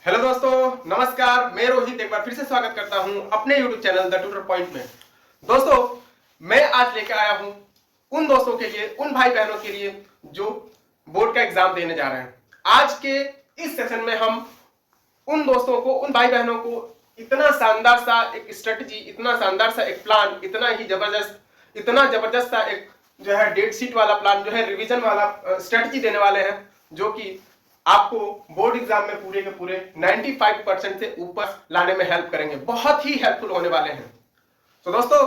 Hello दोस्तों, नमस्कार। मैं रोहित एक बार फिर से स्वागत करता हूं अपने YouTube channel the tutor point में। दोस्तों, मैं आज लेकर आया हूं उन दोस्तों के लिए, उन भाई बहनों के लिए जो बोर्ड का एग्जाम देने जा रहे हैं। आज के इस सेशन में हम उन दोस्तों को, उन भाई बहनों को इतना शानदार सा एक स्ट्रेटजी, इतना शानदार सा एक प्लान, इतना जबरदस्त सा एक जो है डेट शीट वाला प्लान, जो है रिवीजन वाला स्ट्रेटजी देने वाले हैं, जो कि आपको बोर्ड एग्जाम में पूरे के पूरे 95% से ऊपर लाने में हेल्प करेंगे। बहुत ही हेल्पफुल होने वाले हैं। तो दोस्तों,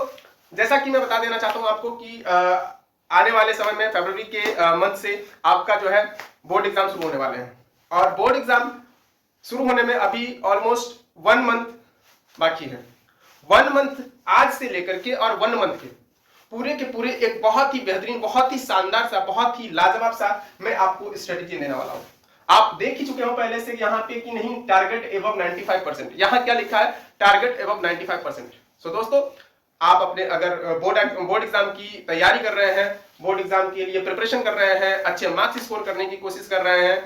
जैसा कि मैं बता देना चाहता हूं आपको कि आने वाले समय में फरवरी के मंथ से आपका जो है बोर्ड एग्जाम शुरू होने वाले हैं, और बोर्ड एग्जाम शुरू होने में अभी ऑलमोस्ट 1 मंथ बाकी है। 1 मंथ आज से लेकर के और 1 मंथ के पूरे एक बहुत ही बेहतरीन, बहुत ही शानदार सा, बहुत ही लाजवाब सा मैं आपको स्ट्रेटेजी देने वाला हूं। आप देख ही चुके हो पहले से यहाँ पे कि नहीं, टारगेट एबव 95%। यहाँ क्या लिखा है? Target above 95%। सो दोस्तों, आप अपने अगर बोर्ड एग्जाम की तैयारी कर रहे हैं, बोर्ड एग्जाम के लिए प्रिपरेशन कर रहे हैं, अच्छे मार्क्स स्कोर करने की कोशिश कर रहे हैं,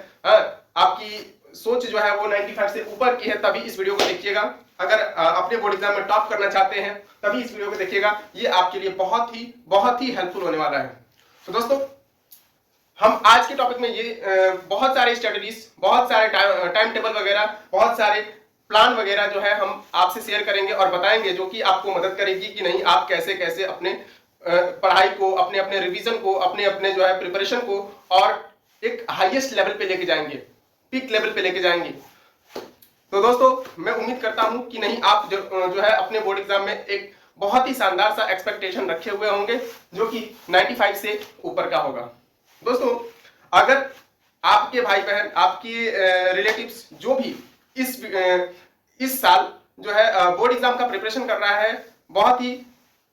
आपकी सोच जो है वो 95 से ऊपर की है, तभी इस वीडियो को देखिएगा। अगर अपने बोर्ड एग्जाम में टॉप करना चाहते हैं तभी इस वीडियो को देखिएगा। ये आपके लिए बहुत ही हेल्पफुल होने वाला है। तो दोस्तों, हम आज के टॉपिक में ये बहुत सारे स्ट्रेटजीज, बहुत सारे टाइम टेबल वगैरह, बहुत सारे प्लान वगैरह जो है हम आपसे शेयर करेंगे और बताएंगे, जो कि आपको मदद करेगी कि नहीं, आप कैसे कैसे अपने पढ़ाई को, अपने अपने रिवीजन को, अपने अपने जो है प्रिपरेशन को और एक हाईएस्ट लेवल पे लेके जाएंगे, पीक लेवल पे लेके जाएंगे। तो दोस्तों, मैं उम्मीद करता हूं कि नहीं, आप जो है अपने बोर्ड एग्जाम में एक बहुत ही शानदार सा एक्सपेक्टेशन रखे हुए होंगे, जो कि 95 से ऊपर का होगा। दोस्तों, अगर आपके भाई बहन, आपके रिलेटिव्स जो भी इस साल जो है बोर्ड एग्जाम का प्रिपरेशन कर रहा है, बहुत ही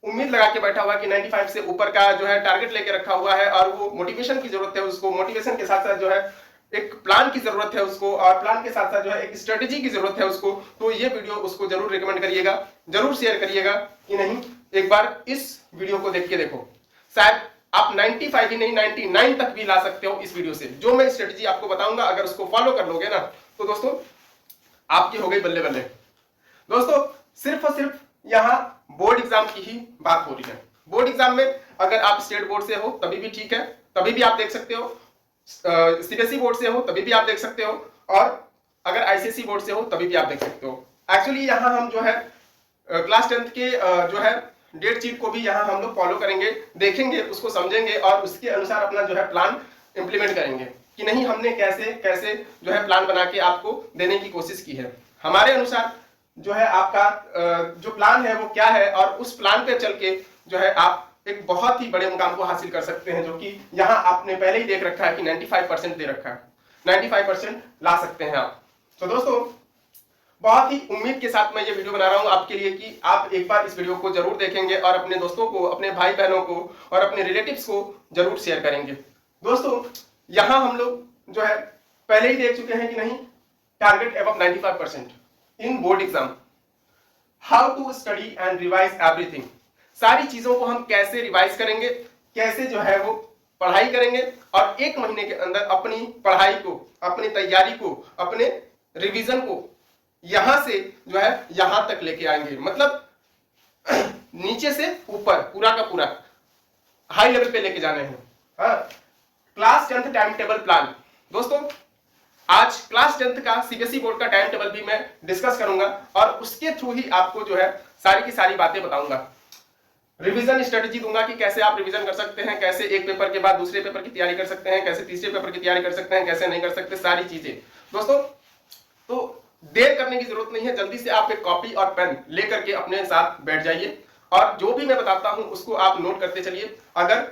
उम्मीद लगा के बैठा हुआ कि 95 से ऊपर का जो है टारगेट लेके रखा हुआ है, और वो मोटिवेशन की जरूरत है उसको, मोटिवेशन के साथ साथ जो है एक प्लान की जरूरत है उसको, और प्लान के साथ साथ जो है एक स्ट्रेटेजी की जरूरत है उसको, तो ये वीडियो उसको जरूर रिकमेंड करिएगा, जरूर शेयर करिएगा कि नहीं, एक बार इस वीडियो को देख के देखो। शायद आप 95 ही नहीं, 99 तक भी ला सकते हो इस वीडियो से। जो मैं स्ट्रेटेजी आपको बताऊंगा, अगर उसको फॉलो कर लोगे ना, तो दोस्तों आपकी हो गई बल्ले बल्ले। दोस्तों, सिर्फ और सिर्फ यहाँ बोर्ड एग्जाम की ही बात हो रही है। बोर्ड एग्जाम में अगर आप स्टेट बोर्ड से हो तभी भी ठीक है, तभी भी आप देख सकते हो, सीबीएसई बोर्ड से हो तभी भी आप देख सकते हो, और अगर आईसीएसई बोर्ड से हो तभी भी आप देख सकते हो। एक्चुअली यहाँ हम जो है क्लास 10th के जो है डेट शीट को भी यहाँ हम लोग फॉलो करेंगे, देखेंगे, उसको समझेंगे और उसके अनुसार अपना जो है प्लान इंप्लीमेंट करेंगे कि नहीं, हमने कैसे कैसे जो है प्लान बना के आपको देने की कोशिश की है। हमारे अनुसार जो है आपका जो प्लान है वो क्या है, और उस प्लान पे चल के जो है आप एक बहुत ही बड़े मुकाम को हासिल कर सकते हैं, जो कि यहाँ आपने पहले ही देख रखा है कि 95% दे रखा है, 95% ला सकते हैं आप। तो दोस्तों, बहुत ही उम्मीद के साथ मैं ये वीडियो बना रहा हूं आपके लिए कि आप एक बार इस वीडियो को जरूर देखेंगे और अपने दोस्तों को, अपने भाई बहनों को और अपने रिलेटिव्स को जरूर शेयर करेंगे। दोस्तों, यहां हम लोग जो है पहले ही देख चुके हैं कि नहीं, target above 95% in board exam. How to study and revise everything. सारी चीजों को हम कैसे रिवाइज करेंगे, कैसे जो है वो पढ़ाई करेंगे, और 1 महीने के अंदर अपनी पढ़ाई को, अपनी तैयारी को, अपने रिवीजन को यहां से जो है यहां तक लेके आएंगे। मतलब नीचे से ऊपर पूरा का पूरा हाई लेवल पे लेके जाने हैं। Class 10th time table plan. दोस्तों, आज क्लास 10th का सीबीएसई बोर्ड का टाइम टेबल भी मैं डिस्कस करूंगा, और उसके थ्रू ही आपको जो है सारी की सारी बातें बताऊंगा। रिवीजन स्ट्रेटेजी दूंगा कि कैसे आप रिवीजन कर सकते हैं, कैसे एक पेपर के बाद दूसरे पेपर की तैयारी कर सकते हैं, कैसे तीसरे पेपर की तैयारी कर सकते हैं, कैसे नहीं कर सकते, सारी चीजें। दोस्तों, तो देर करने की जरूरत नहीं है, जल्दी से आप एक कॉपी और पेन लेकर के अपने साथ बैठ जाइए, और जो भी मैं बताता हूं उसको आप नोट करते चलिए। अगर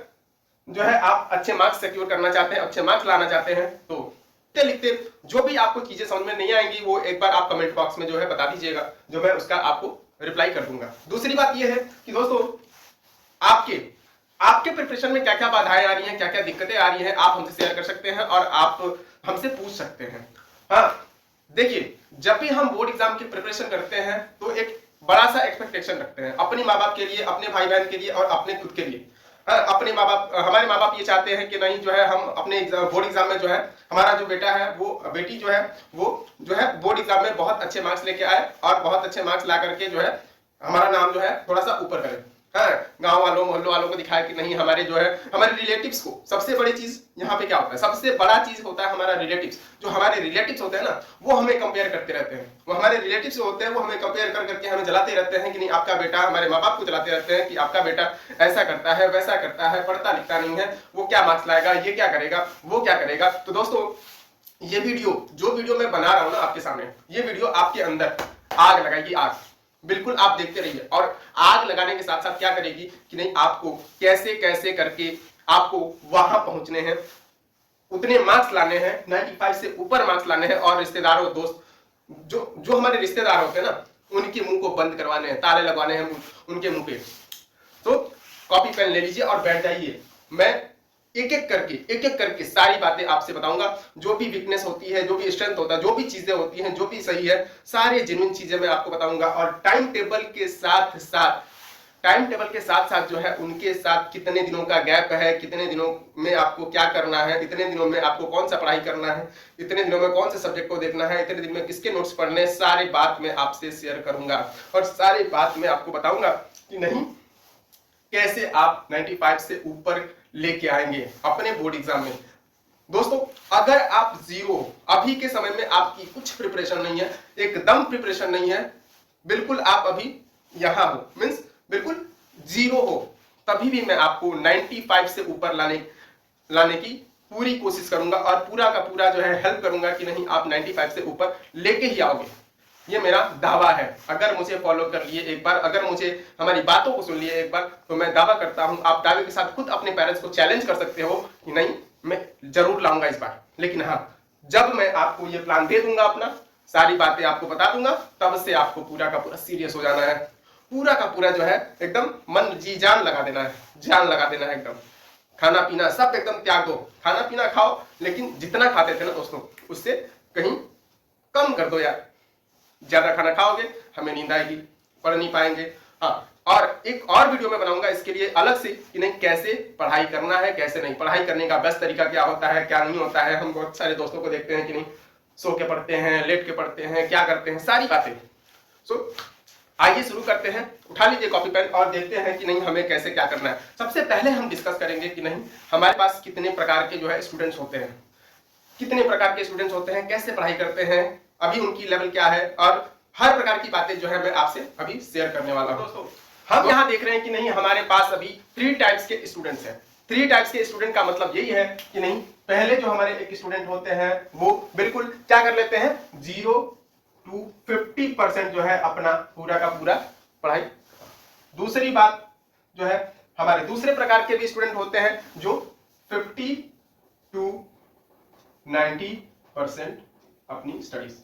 जो है आप अच्छे मार्क्स सिक्योर करना चाहते हैं, अच्छे मार्क्स लाना चाहते हैं, तो लिखते लिखते जो भी आपको चीजें समझ में नहीं आएंगी वो एक बार आप कमेंट बॉक्स में जो है बता दीजिएगा, जो मैं उसका आपको रिप्लाई कर दूंगा। दूसरी बात यह है कि दोस्तों, आपके प्रिपरेशन में क्या क्या बाधाएं आ रही हैं, क्या क्या दिक्कतें आ रही हैं, आप हमसे शेयर कर सकते हैं और आप हमसे पूछ सकते हैं। हाँ, देखिए, जब भी हम बोर्ड एग्जाम की प्रिपरेशन करते हैं तो एक बड़ा सा एक्सपेक्टेशन रखते हैं अपने माँ बाप के लिए, अपने भाई बहन के लिए और अपने खुद के लिए। हाँ, अपने माँ बाप, हमारे माँ बाप ये चाहते हैं कि नहीं जो है हम अपने बोर्ड एग्जाम में जो है हमारा जो बेटा है वो बेटी जो है वो जो है बोर्ड एग्जाम में बहुत अच्छे मार्क्स लेके आए और बहुत अच्छे मार्क्स ला करके जो है हमारा नाम जो है थोड़ा सा ऊपर करे। हाँ, गांव वालों मोहल्लों वालों को दिखाया कि नहीं हमारे जो है हमारे रिलेटिव्स को, सबसे बड़ी चीज यहाँ पे क्या होता है, सबसे बड़ा चीज होता है हमारा रिलेटिव्स। जो हमारे रिलेटिव्स होते हैं ना वो हमें कंपेयर करते रहते हैं, वो हमारे रिलेटिव्स होते हैं वो हमें कंपेयर कर करके हमें जलाते रहते हैं कि नहीं आपका बेटा, हमारे माँ बाप को जलाते रहते हैं कि आपका बेटा ऐसा करता है वैसा करता है, पढ़ता लिखता नहीं है, वो क्या मार्क्स लाएगा, ये क्या करेगा, वो क्या करेगा। तो दोस्तों ये वीडियो, जो वीडियो मैं बना रहा हूं ना आपके सामने, ये वीडियो आपके अंदर आग लगाएगी, आग। बिल्कुल आप देखते रहिए, और आग लगाने के साथ साथ क्या करेगी कि नहीं आपको कैसे कैसे करके आपको वहां पहुंचने हैं, उतने मार्क्स लाने हैं, 95 से ऊपर मार्क्स लाने हैं, और रिश्तेदारों दोस्त जो हमारे रिश्तेदार होते हैं ना उनके मुंह को बंद करवाने हैं, ताले लगवाने हैं उनके मुंह पे। तो कॉपी पेन ले लीजिए और बैठ जाइए, मैं एक एक करके सारी बातें आपसे बताऊंगा। जो भी वीकनेस होती है, जो भी स्ट्रेंथ होता है, जो भी चीजें होती हैं, जो भी सही है, सारे जेन्युइन चीजें मैं आपको बताऊंगा। और टाइम टेबल के साथ साथ जो है उनके साथ कितने दिनों का गैप है, कितने दिनों में आपको क्या करना है, इतने दिनों में आपको कौन सा पढ़ाई करना है, इतने दिनों में कौन से सब्जेक्ट को देखना है, इतने दिन में किसके नोट्स पढ़ने, सारी बात मैं आपसे शेयर करूंगा और सारी बात मैं आपको बताऊंगा कि नहीं कैसे आप 95 से ऊपर लेके आएंगे अपने बोर्ड एग्जाम में। दोस्तों अगर आप जीरो, अभी के समय में आपकी कुछ प्रिपरेशन नहीं है, एकदम प्रिपरेशन नहीं है, बिल्कुल आप अभी यहां हो, मींस बिल्कुल जीरो हो, तभी भी मैं आपको 95 से ऊपर लाने की पूरी कोशिश करूंगा और पूरा का पूरा जो है हेल्प करूंगा कि नहीं आप 95 से ऊपर लेके ही आओगे। ये मेरा दावा है। अगर मुझे फॉलो कर लिए एक बार, अगर मुझे हमारी बातों को सुन लिए एक बार, तो मैं दावा करता हूं, आप दावे के साथ खुद अपने पेरेंट्स को चैलेंज कर सकते हो कि नहीं मैं जरूर लाऊंगा इस बार। लेकिन हाँ, जब मैं आपको ये प्लान दे दूंगा, अपना सारी बातें आपको बता दूंगा, तब से आपको पूरा का पूरा सीरियस हो जाना है, पूरा का पूरा जो है एकदम मन जी जान लगा देना है, जान लगा देना है एकदम। खाना पीना सब एकदम त्याग दो, खाना पीना खाओ लेकिन जितना खाते थे ना दोस्तों उससे कहीं कम कर दो यार। ज्यादा खाना खाओगे हमें नींद आएगी, पढ़ नहीं पाएंगे। हाँ, और एक और वीडियो में बनाऊंगा इसके लिए अलग से कि नहीं कैसे पढ़ाई करना है, कैसे नहीं, पढ़ाई करने का बेस्ट तरीका क्या होता है, क्या नहीं होता है। हम बहुत सारे दोस्तों को देखते हैं कि नहीं सो के पढ़ते हैं, लेट के पढ़ते हैं, क्या करते हैं, सारी बातें। सो आइए शुरू करते हैं, उठा लीजिए कॉपी पेन और देखते हैं कि नहीं हमें कैसे क्या करना है। सबसे पहले हम डिस्कस करेंगे कि नहीं हमारे पास कितने प्रकार के जो है स्टूडेंट्स होते हैं, कितने प्रकार के स्टूडेंट्स होते हैं, कैसे पढ़ाई करते हैं, अभी उनकी लेवल क्या है, और हर प्रकार की बातें जो है मैं आपसे अभी शेयर करने वाला हूं। दोस्तों हम यहाँ देख रहे हैं कि नहीं हमारे पास अभी 3 टाइप्स के स्टूडेंट्स हैं। 3 टाइप्स के स्टूडेंट का मतलब यही है कि नहीं पहले जो हमारे एक स्टूडेंट होते हैं वो बिल्कुल क्या कर लेते हैं, 0 to 50% जो है अपना पूरा का पूरा पढ़ाई। दूसरी बात जो है हमारे दूसरे प्रकार के भी स्टूडेंट होते हैं जो 50 to 90% अपनी स्टडीज।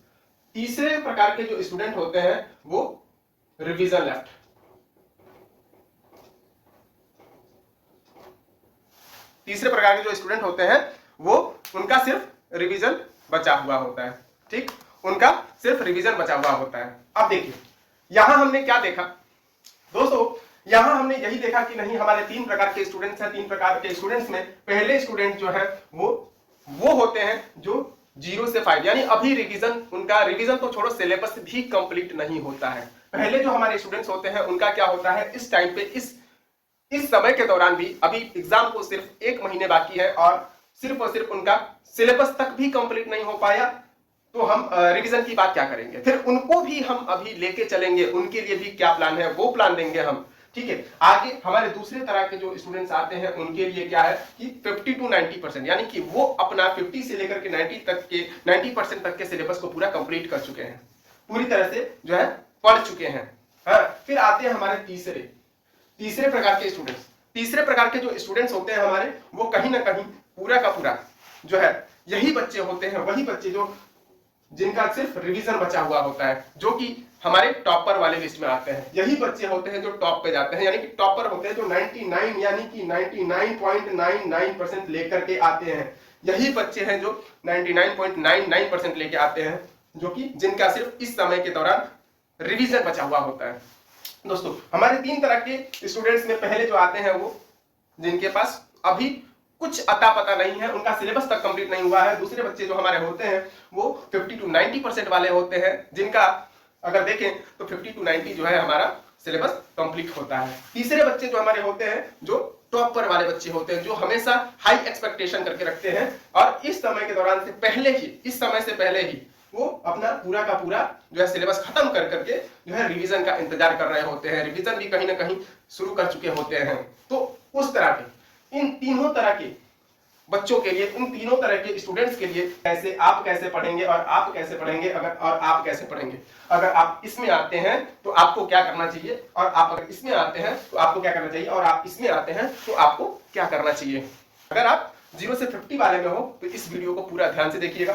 तीसरे प्रकार के जो स्टूडेंट होते हैं वो रिवीजन लेफ्ट। तीसरे प्रकार के जो स्टूडेंट होते हैं वो उनका सिर्फ रिवीजन बचा हुआ होता है, ठीक, उनका सिर्फ रिवीजन बचा हुआ होता है। अब देखिए यहां हमने क्या देखा दोस्तों, यहां हमने यही देखा कि नहीं हमारे 3 प्रकार के स्टूडेंट्स हैं। 3 प्रकार के स्टूडेंट्स में पहले स्टूडेंट जो है वो होते हैं जो 0 से 5, यानी अभी रिवीजन, उनका रिवीजन तो छोड़ो सिलेबस भी कंप्लीट नहीं होता है। पहले जो हमारे स्टूडेंट्स होते हैं उनका क्या होता है, इस टाइम पे इस समय के दौरान भी अभी एग्जाम को सिर्फ 1 महीने बाकी है और सिर्फ उनका सिलेबस तक भी कंप्लीट नहीं हो पाया, तो हम रिवीजन की बात क्या करेंगे। फिर उनको भी हम अभी लेके चलेंगे, उनके लिए भी क्या प्लान है वो प्लान देंगे हम, ठीक है। आगे हमारे दूसरे तरह के जो स्टूडेंट्स आते हैं उनके लिए क्या है कि 50 to 90%, यानी कि वो अपना 50 से लेकर के 90% तक के सिलेबस को पूरा कंप्लीट कर चुके हैं, पूरी तरह से जो है पढ़ चुके हैं। हाँ, फिर आते हैं हमारे तीसरे प्रकार के स्टूडेंट्स। तीसरे प्रकार के जो स्टूडेंट्स होते हैं हमारे वो कहीं ना कहीं पूरा का पूरा जो है यही बच्चे होते हैं, वही बच्चे जो जिनका सिर्फ रिवीजन बचा हुआ होता है, जो कि हमारे टॉपर वाले लिस्ट में आते हैं। यही बच्चे होते हैं जो टॉप पे जाते हैं, यानी कि टॉपर होते हैं जो 99 यानी कि 99.99% लेकर के आते हैं। यही बच्चे हैं जो 99.99% लेके आते हैं, जो कि जिनका सिर्फ इस समय के दौरान रिवीजन बचा हुआ होता है। दोस्तों हमारे 3 तरह के स्टूडेंट्स में पहले जो आते हैं वो जिनके पास अभी कुछ अता पता नहीं है, उनका सिलेबस तक कंप्लीट नहीं हुआ है। दूसरे बच्चे जो हमारे होते हैं वो 50 to 90% वाले होते हैं, जिनका अगर देखें तो 50 to 90 जो है हमारा सिलेबस कंप्लीट होता है। तीसरे बच्चे जो हमारे होते हैं जो टॉपर वाले बच्चे होते हैं, जो हमेशा हाई एक्सपेक्टेशन करके रखते हैं और इस समय के दौरान से पहले ही, इस समय से पहले ही वो अपना पूरा का पूरा जो है सिलेबस खत्म कर करके जो है रिवीजन का इंतजार कर रहे होते हैं, रिवीजन भी कहीं ना कहीं शुरू कर चुके होते हैं। तो उस तरह के इन तीनों तरह के बच्चों के लिए, इन तीनों तरह के स्टूडेंट्स के लिए कैसे आप कैसे पढ़ेंगे और आप कैसे पढ़ेंगे, अगर और आप कैसे पढ़ेंगे, अगर आप इसमें आते हैं तो आपको क्या करना चाहिए, और आप अगर इसमें आते हैं तो आपको क्या करना चाहिए, और आप इसमें आते हैं तो आपको क्या करना चाहिए। अगर आप 0 से 50 वाले में हो तो इस वीडियो को पूरा ध्यान से देखिएगा।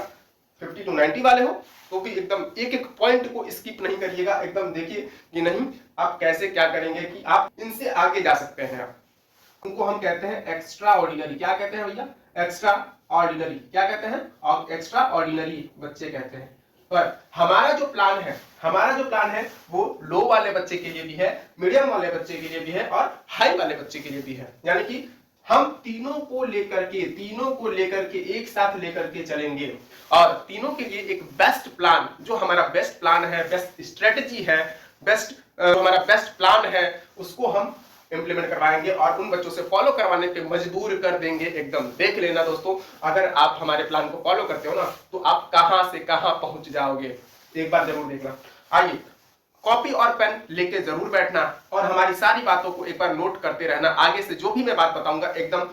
50 to 90 वाले हो तो भी एकदम एक एक पॉइंट को स्किप नहीं करिएगा, एकदम देखिए कि नहीं आप कैसे क्या करेंगे कि आप इनसे आगे जा सकते हैं। उनको हम कहते हैं एक्स्ट्रा ऑर्डिनरी। क्या कहते हैं भैया? Extra ordinary. क्या कहते हैं? और एक्स्ट्रा ऑर्डिनरी बच्चे कहते हैं। पर हमारा जो प्लान है वो लो वाले बच्चे के लिए भी है, मीडियम वाले बच्चे के लिए भी है और हाई वाले बच्चे के लिए भी है। यानी कि हम तीनों को लेकर के एक साथ लेकर के चलेंगे और तीनों के लिए एक बेस्ट प्लान, जो हमारा बेस्ट प्लान है, बेस्ट स्ट्रेटजी है, हमारा बेस्ट प्लान है, उसको हम इंप्लीमेंट करवाएंगे और उन बच्चों से फॉलो करवाने पे मजबूर कर देंगे। एकदम देख लेना दोस्तों, अगर आप हमारे प्लान को फॉलो करते हो ना तो आप कहां से कहां पहुंच जाओगे, एक बार जरूर देखना। आइए, कॉपी और पेन लेके जरूर बैठना और हमारी सारी बातों को एक बार नोट करते रहना। आगे से जो भी मैं बात बताऊंगा एकदम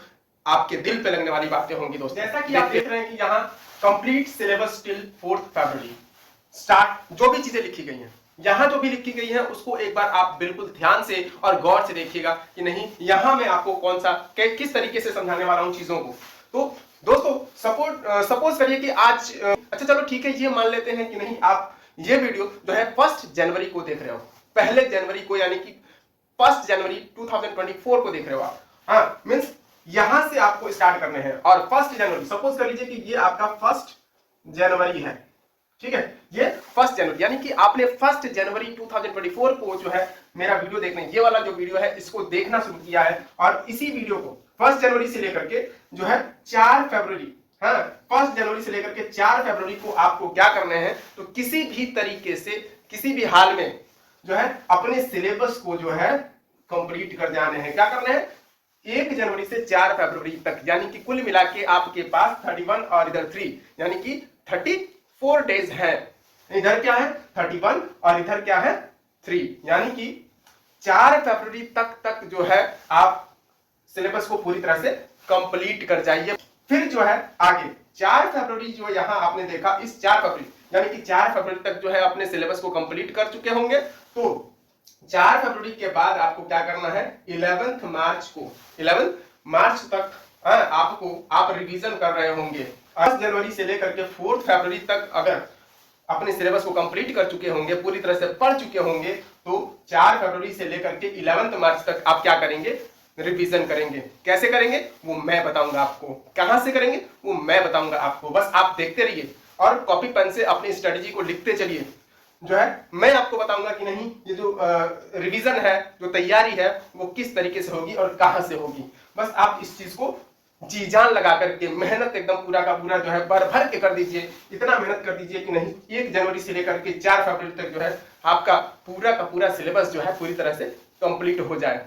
आपके दिल पे लगने वाली बातें होंगी दोस्तों। जैसा कि आप देख रहे हैं कि यहाँ कंप्लीट सिलेबस टिल 4 फरवरी स्टार्ट, जो भी चीजें लिखी गई हैं, यहां जो भी लिखी गई है उसको एक बार आप बिल्कुल ध्यान से और गौर से देखिएगा कि नहीं यहां मैं आपको कौन सा किस तरीके से समझाने वाला हूं चीजों को। तो दोस्तों सपोज करिए कि आज अच्छा चलो ठीक है, ये मान लेते हैं कि नहीं आप ये वीडियो जो है 1 जनवरी को देख रहे हो, 1 जनवरी को, यानी कि 1 जनवरी 2024 को देख रहे हो आप। हाँ, मींस यहां से आपको स्टार्ट करने हैं और 1 जनवरी, सपोज कर लीजिए कि ये आपका 1 जनवरी है, ठीक है, ये 1 जनवरी, यानी कि आपने 1 जनवरी 2024 को जो है मेरा वीडियो देखना, ये वाला जो वीडियो है इसको देखना शुरू किया है और इसी वीडियो को 1 जनवरी से लेकर के जो है 4 फरवरी, हाँ 1 जनवरी से लेकर के 4 फरवरी को आपको क्या करने हैं, तो किसी भी तरीके से किसी भी हाल में जो है अपने सिलेबस को जो है कंप्लीट कर जाने हैं। क्या करने हैं? 1 जनवरी से 4 फरवरी तक, यानी कि कुल मिला के आपके पास 31 और इधर 3, यानी कि 34 डेज है। इधर क्या है? 31 और इधर क्या है? 3, यानी कि 4 फरवरी तक जो है आप सिलेबस को पूरी तरह से कंप्लीट कर जाइए। फिर जो है आगे 4 फरवरी जो यहां आपने देखा, इस 4 फरवरी यानी कि 4 फरवरी तक जो है अपने सिलेबस को कंप्लीट कर चुके होंगे। तो 4 फरवरी के बाद आपको क्या करना है? 11 मार्च तक आप रिवीजन कर रहे होंगे। 1 जनवरी से लेकर के 4 फरवरी तक अगर अपने सिलेबस को कंप्लीट कर चुके होंगे, पूरी तरह से पढ़ चुके होंगे, तो 4 फरवरी से लेकर के 11 मार्च तक आप क्या करेंगे? रिवीजन करेंगे। कैसे करेंगे वो मैं बताऊंगा आपको, कहां से करेंगे वो मैं बताऊंगा आपको। बस आप देखते रहिए और कॉपी पेन से अपनी स्ट्रेटजी को लिखते चलिए। जो है मैं आपको बताऊंगा कि नहीं ये जो रिवीजन है, जो तैयारी है, वो किस तरीके से होगी और कहां से होगी। बस आप इस चीज को जी जान लगा करके मेहनत एकदम पूरा का पूरा जो है भर के कर दीजिए। इतना मेहनत कर दीजिए कि नहीं 1 जनवरी से लेकर के 4 फरवरी तक जो है आपका पूरा का पूरा सिलेबस जो है पूरी तरह से कंप्लीट हो जाए।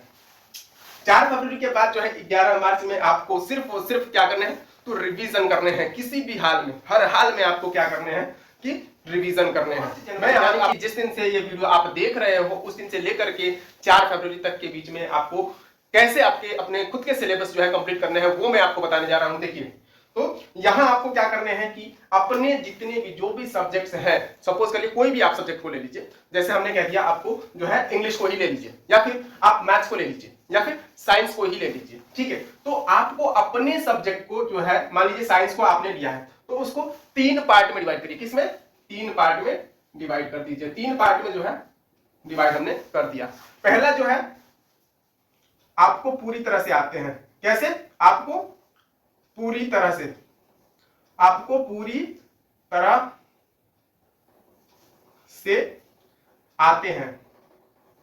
4 फरवरी के बाद जो है 11 मार्च में आपको सिर्फ और सिर्फ क्या करने हैं? तो रिवीजन करने हैं। किसी भी हाल में, हर हाल में आपको क्या करने हैं कि रिवीजन करने हैं। मैं यानी जिस दिन से ये वीडियो आप देख रहे हो उस दिन से लेकर के 4 फरवरी तक के बीच में आपको कैसे आपके अपने खुद के सिलेबस जो है कंप्लीट करने हैं वो मैं आपको बताने जा रहा हूं। देखिए, तो यहां आपको क्या करने हैं कि अपने जितने भी जो भी सब्जेक्ट्स हैं, सपोज करिए कोई भी आप सब्जेक्ट को ले लीजिए, जैसे हमने कह दिया आपको जो है इंग्लिश को ही ले लीजिए, या फिर आप मैथ्स को ले लीजिए, या फिर साइंस को ही ले लीजिए, ठीक है। तो आपको अपने सब्जेक्ट को जो है, मान लीजिए साइंस को आपने लिया है, तो उसको 3 पार्ट में डिवाइड करिए। किसमें? 3 पार्ट में डिवाइड कर दीजिए। 3 पार्ट में जो है डिवाइड हमने कर दिया। पहला जो है आपको पूरी तरह से आते हैं। कैसे? आपको पूरी तरह से आते हैं,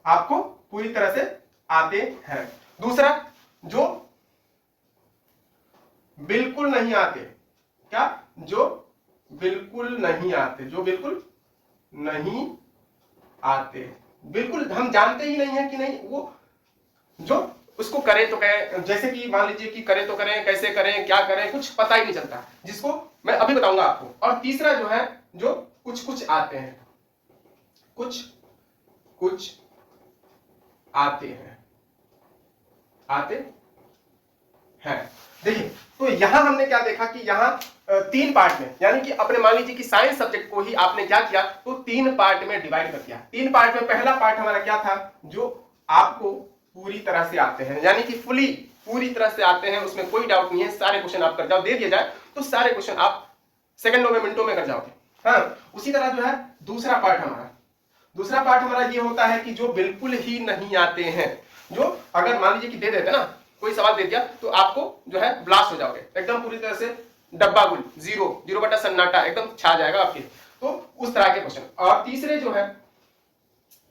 आपको पूरी तरह से आते हैं। दूसरा जो बिल्कुल नहीं आते, क्या, जो बिल्कुल नहीं आते, जो बिल्कुल नहीं आते, बिल्कुल हम जानते ही नहीं है कि नहीं, वो जो उसको करें तो करें, जैसे कि मान लीजिए कि करें तो करें, कैसे करें, क्या करें, कुछ पता ही नहीं चलता, जिसको मैं अभी बताऊंगा आपको। और तीसरा जो है, जो कुछ कुछ आते हैं, कुछ कुछ आते हैं, आते हैं। देखिए, तो यहां हमने क्या देखा कि यहां 3 पार्ट में, यानी कि अपने मान लीजिए कि साइंस सब्जेक्ट को ही आपने क्या किया, तो 3 पार्ट में डिवाइड कर दिया। 3 पार्ट में पहला पार्ट हमारा क्या था, जो आपको पूरी तरह से आते हैं, यानी कि फुली पूरी तरह से आते हैं, उसमें कोई डाउट नहीं है, सारे क्वेश्चन आप कर जाओ, दे दिया जाए तो सारे क्वेश्चन आप सेकंडों में, मिनटों में कर जाओगे। हाँ, उसी तरह जो है दूसरा पार्ट हमारा ये होता है कि जो बिल्कुल ही नहीं आते हैं, जो अगर मान लीजिए कि दे देते ना, कोई सवाल दे दिया तो आपको जो है ब्लास्ट हो जाओगे एकदम पूरी तरह से, डब्बा गुल, जीरो बटा सन्नाटा एकदम छा जाएगा आपके, तो उस तरह के क्वेश्चन। और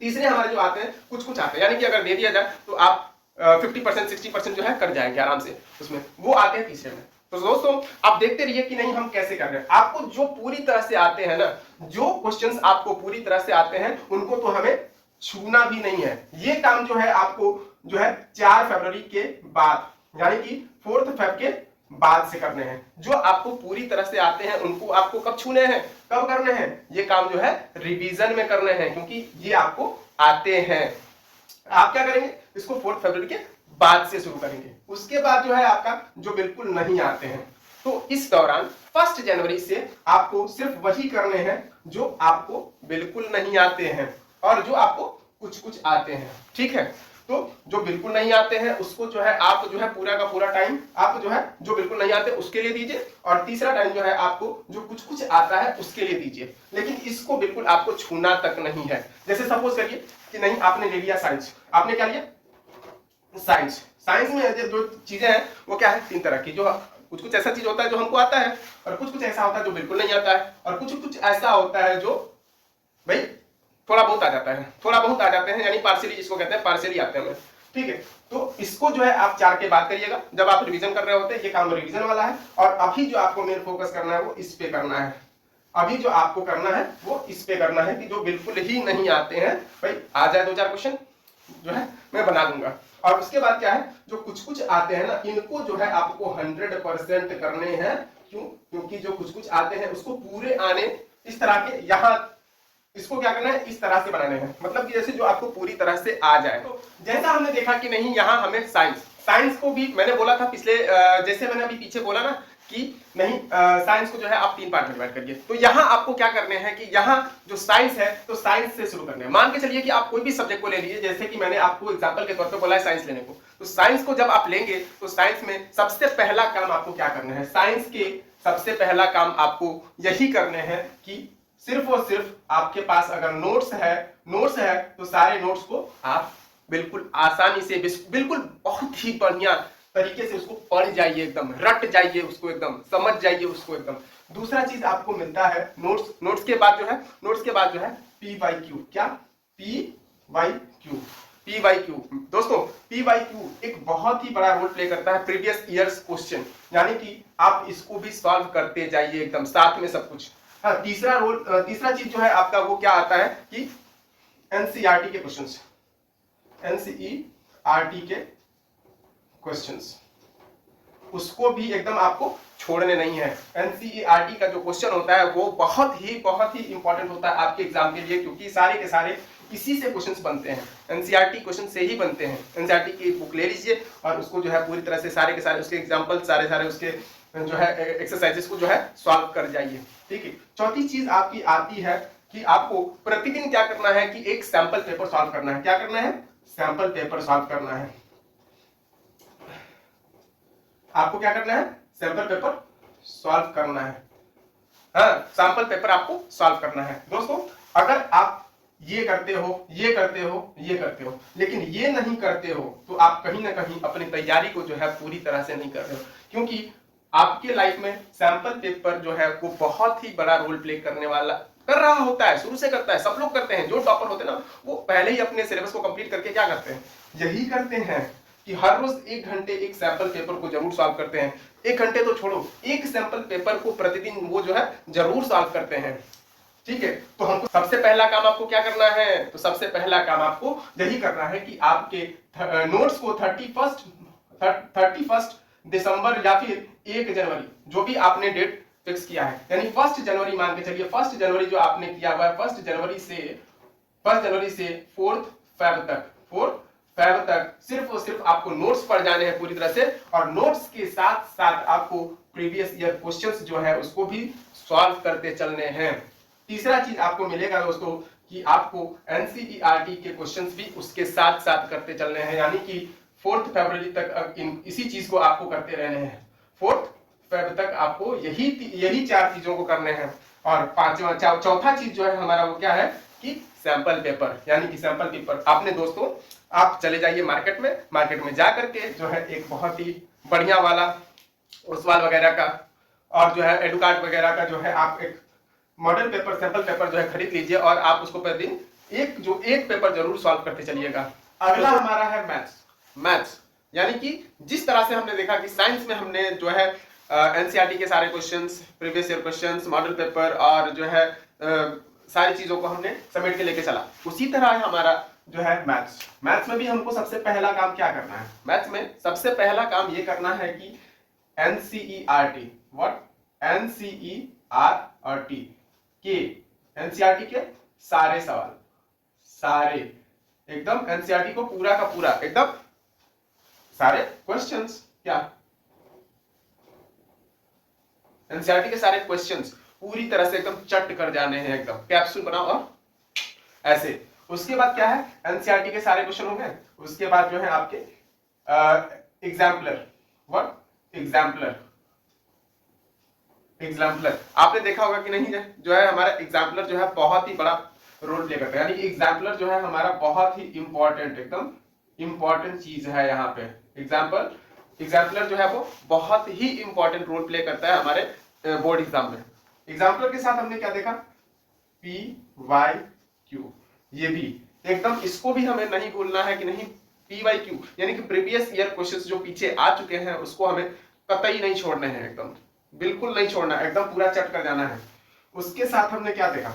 तीसरे हमारे जो आते हैं, कुछ कुछ आते हैं, यानी कि अगर दे दिया जाए तो आप 50% 60% जो है कर जाएंगे आराम से, उसमें वो आते हैं तीसरे में। तो दोस्तों आप देखते रहिए कि नहीं हम कैसे कर रहे हैं। आपको जो पूरी तरह से आते हैं ना, जो क्वेश्चंस आपको पूरी तरह से आते हैं, उनको तो हमें छूना भी नहीं है। ये काम जो है आपको जो है 4 फरवरी के बाद, यानी कि 4 फेब के बाद से करने हैं। जो आपको पूरी तरह से आते हैं उनको आपको कब छूने हैं, कब करने हैं, ये काम जो है रिवीजन में करने हैं, क्योंकि ये आपको आते हैं। आप क्या करेंगे, इसको 4 फरवरी के बाद से शुरू करेंगे। उसके बाद जो है आपका जो बिल्कुल नहीं आते हैं, तो इस दौरान 1 जनवरी से आपको सिर्फ वही करने हैं जो आपको बिल्कुल नहीं आते हैं और जो आपको कुछ कुछ आते हैं, ठीक है। तो जो बिल्कुल नहीं आते हैं उसको जो है आप जो है पूरा का पूरा टाइम आप जो है जो बिल्कुल नहीं आते उसके लिए दीजिए, और तीसरा टाइम जो है आपको जो कुछ कुछ आता है उसके लिए दीजिए। लेकिन इसको बिल्कुल आपको छूना तक नहीं है। जैसे सपोज करिए कि नहीं आपने ले लिया साइंस, आपने क्या लिया, साइंस में जो चीजें हैं वो क्या है, 3 तरह की, जो कुछ कुछ ऐसा चीज होता है जो हमको आता है, और कुछ कुछ ऐसा होता है जो बिल्कुल नहीं आता है, और कुछ कुछ ऐसा होता है जो भाई थोड़ा बहुत आ जाता है, थोड़ा बहुत आ जाते हैं, यानी पार्शियली जिसको कहते हैं, पार्शियली आते हैं, ठीक है। तो इसको जो है आप 4 के बाद करिएगा, जब आप रिवीजन कर रहे होते हैं। ये काम रिवीजन वाला है, और अभी जो आपको मेन फोकस करना है वो इस पे करना है। अभी जो आपको करना है वो इस पे करना है कि जो बिल्कुल ही नहीं आते हैं, भाई आ जाए 2-4 क्वेश्चन जो है मैं बना दूंगा। और उसके बाद क्या है, जो कुछ कुछ आते हैं ना, इनको जो है आपको 100% करने हैं। क्यों, क्योंकि जो कुछ कुछ आते हैं उसको पूरे आने, इस तरह के, यहाँ इसको क्या करना है, इस तरह से बनाने हैं, मतलब कि जैसे जो आपको पूरी तरह से आ जाए। तो जैसा हमने देखा कि नहीं, यहाँ हमें साइंस को भी मैंने बोला था पिछले, जैसे मैंने अभी पीछे बोला ना कि नहीं, साइंस को जो है आप 3 पार्ट में डिवाइड करिए। तो यहाँ आपको क्या करने हैं कि यहाँ जो साइंस है तो साइंस से शुरू करने हैं। मान के चलिए कि आप कोई भी सब्जेक्ट को ले लीजिए, जैसे कि मैंने आपको एग्जांपल के तौर पे बोला है साइंस लेने को। तो साइंस को जब आप लेंगे तो साइंस में सबसे पहला काम आपको क्या करना है, साइंस के सबसे पहला काम आपको यही करने हैं कि सिर्फ और सिर्फ आपके पास अगर नोट्स है तो सारे नोट्स को आप बिल्कुल आसानी से, बिल्कुल बहुत ही बढ़िया तरीके से उसको पढ़ जाइए, एकदम रट जाइए उसको, एकदम समझ जाइए उसको एकदम। दूसरा चीज आपको मिलता है नोट्स के बाद जो है PYQ, क्या, PYQ दोस्तों, PYQ एक बहुत ही बड़ा रोल प्ले करता है, प्रीवियस ईयर्स क्वेश्चन, यानी कि आप इसको भी सॉल्व करते जाइए एकदम साथ में सब कुछ। हाँ, तीसरा चीज जो है आपका वो क्या आता है कि NCERT के क्वेश्चंस, NCERT के क्वेश्चंस, उसको भी एकदम आपको छोड़ने नहीं है। NCERT का जो क्वेश्चन होता है वो बहुत ही इंपॉर्टेंट होता है आपके एग्जाम के लिए, क्योंकि सारे के सारे इसी से क्वेश्चंस बनते हैं, NCERT क्वेश्चन से ही बनते हैं। NCERT की बुक ले लीजिए और उसको जो है पूरी तरह से सारे के सारे उसके एग्जाम्पल, सारे उसके जो है एक्सरसाइजेस को जो है सॉल्व कर जाइए, ठीक है। चौथी चीज आपकी आती है कि आपको प्रतिदिन क्या करना है कि एक सैंपल पेपर सॉल्व करना है। क्या करना है, सैंपल पेपर सॉल्व करना है। आपको क्या करना है, सैंपल पेपर सॉल्व करना है। हाँ, सैंपल पेपर आपको सॉल्व करना है। दोस्तों अगर आप ये करते हो लेकिन ये नहीं करते हो तो आप कहीं ना कहीं अपनी तैयारी को जो है पूरी तरह से नहीं कर रहे हो, क्योंकि आपके लाइफ में सैंपल पेपर जो है वो बहुत ही बड़ा रोल प्ले कर रहा होता है, शुरू से करता है, सब लोग करते हैं। जो टॉपर होते हैं ना वो पहले ही अपने सिलेबस को कंप्लीट करके क्या करते हैं, यही करते हैं कि हर रोज 1 घंटे एक सैंपल पेपर को जरूर सॉल्व करते हैं। 1 घंटे तो छोड़ो, एक सैंपल पेपर को प्रतिदिन वो जो है जरूर सॉल्व करते हैं। ठीक है, तो हमको सबसे पहला काम आपको क्या करना है, तो सबसे पहला काम आपको यही करना है कि आपके नोट्स को 31 दिसंबर या फिर 1 जनवरी, जो भी आपने डेट फिक्स किया है, यानी 1 जनवरी मान के चलिए, 1 जनवरी जो आपने किया हुआ है, 1 जनवरी से 4 फेब तक सिर्फ और सिर्फ आपको नोट्स पढ़ जाने हैं पूरी तरह से, और नोट्स के साथ साथ आपको प्रीवियस ईयर क्वेश्चंस जो है उसको भी सॉल्व करते चलने हैं। तीसरा चीज आपको मिलेगा दोस्तों कि आपको एनसीईआरटी के क्वेश्चंस भी उसके साथ साथ करते चलने हैं, यानी कि 4 फरवरी तक इसी चीज को आपको करते रहने हैं। 4 फेब तक आपको यही 4 चीजों को करने हैं। और चौथा चीज जो है हमारा वो क्या है कि सैंपल पेपर, यानी कि सैंपल पेपर आपने दोस्तों आप चले जाइए मार्केट में जा करके जो है एक बहुत ही बढ़िया वाला ओसवाल वगैरह का और जो है एडुकार्ड वगैरह का जो है आप एक मॉडल पेपर, सैंपल पेपर जो है खरीद लीजिए, और आप उसको प्रतिदिन एक पेपर जरूर सॉल्व करते चलिएगा। अगला हमारा है मैथ्स, यानी कि जिस तरह से हमने देखा कि साइंस में हमने जो है एनसीईआरटी के सारे questions, previous year questions, model paper और जो है सारी चीजों को हमने समेट के लेके चला, उसी तरह हमारा जो है मैथ्स में भी हमको सबसे पहला काम क्या करना है, मैथ्स में सबसे पहला काम ये करना है कि एनसीईआरटी एनसीईआरटी के सारे सवाल, सारे एकदम एनसीईआरटी को पूरा का पूरा एकदम सारे क्वेश्चंस, क्या एनसीईआरटी के सारे क्वेश्चंस पूरी तरह से एकदम चट कर जाने हैं, एकदम कैप्सूल बनाओ और ऐसे। उसके बाद क्या है, एनसीईआरटी के सारे क्वेश्चन हो गए, उसके बाद जो है आपके एग्जाम्पलर आपने देखा होगा कि नहीं, जो है हमारा एग्जाम्पलर जो है बहुत ही बड़ा रोल प्ले करता है, यानी कि एग्जाम्पलर जो है हमारा बहुत ही इंपॉर्टेंट, एकदम इंपॉर्टेंट चीज है यहाँ पे। एग्जाम्पलर जो है वो बहुत ही इंपॉर्टेंट रोल प्ले करता है हमारे बोर्ड एग्जाम में। एग्जाम्पलर के साथ हमने क्या देखा, PYQ, ये भी एकदम, इसको भी हमें नहीं भूलना है कि नहीं, PYQ यानी कि प्रीवियस ईयर क्वेश्चंस जो पीछे आ चुके हैं उसको हमें कतई नहीं छोड़ने हैं, एकदम बिल्कुल नहीं छोड़ना है, एकदम पूरा चट कर जाना है। उसके साथ हमने क्या देखा,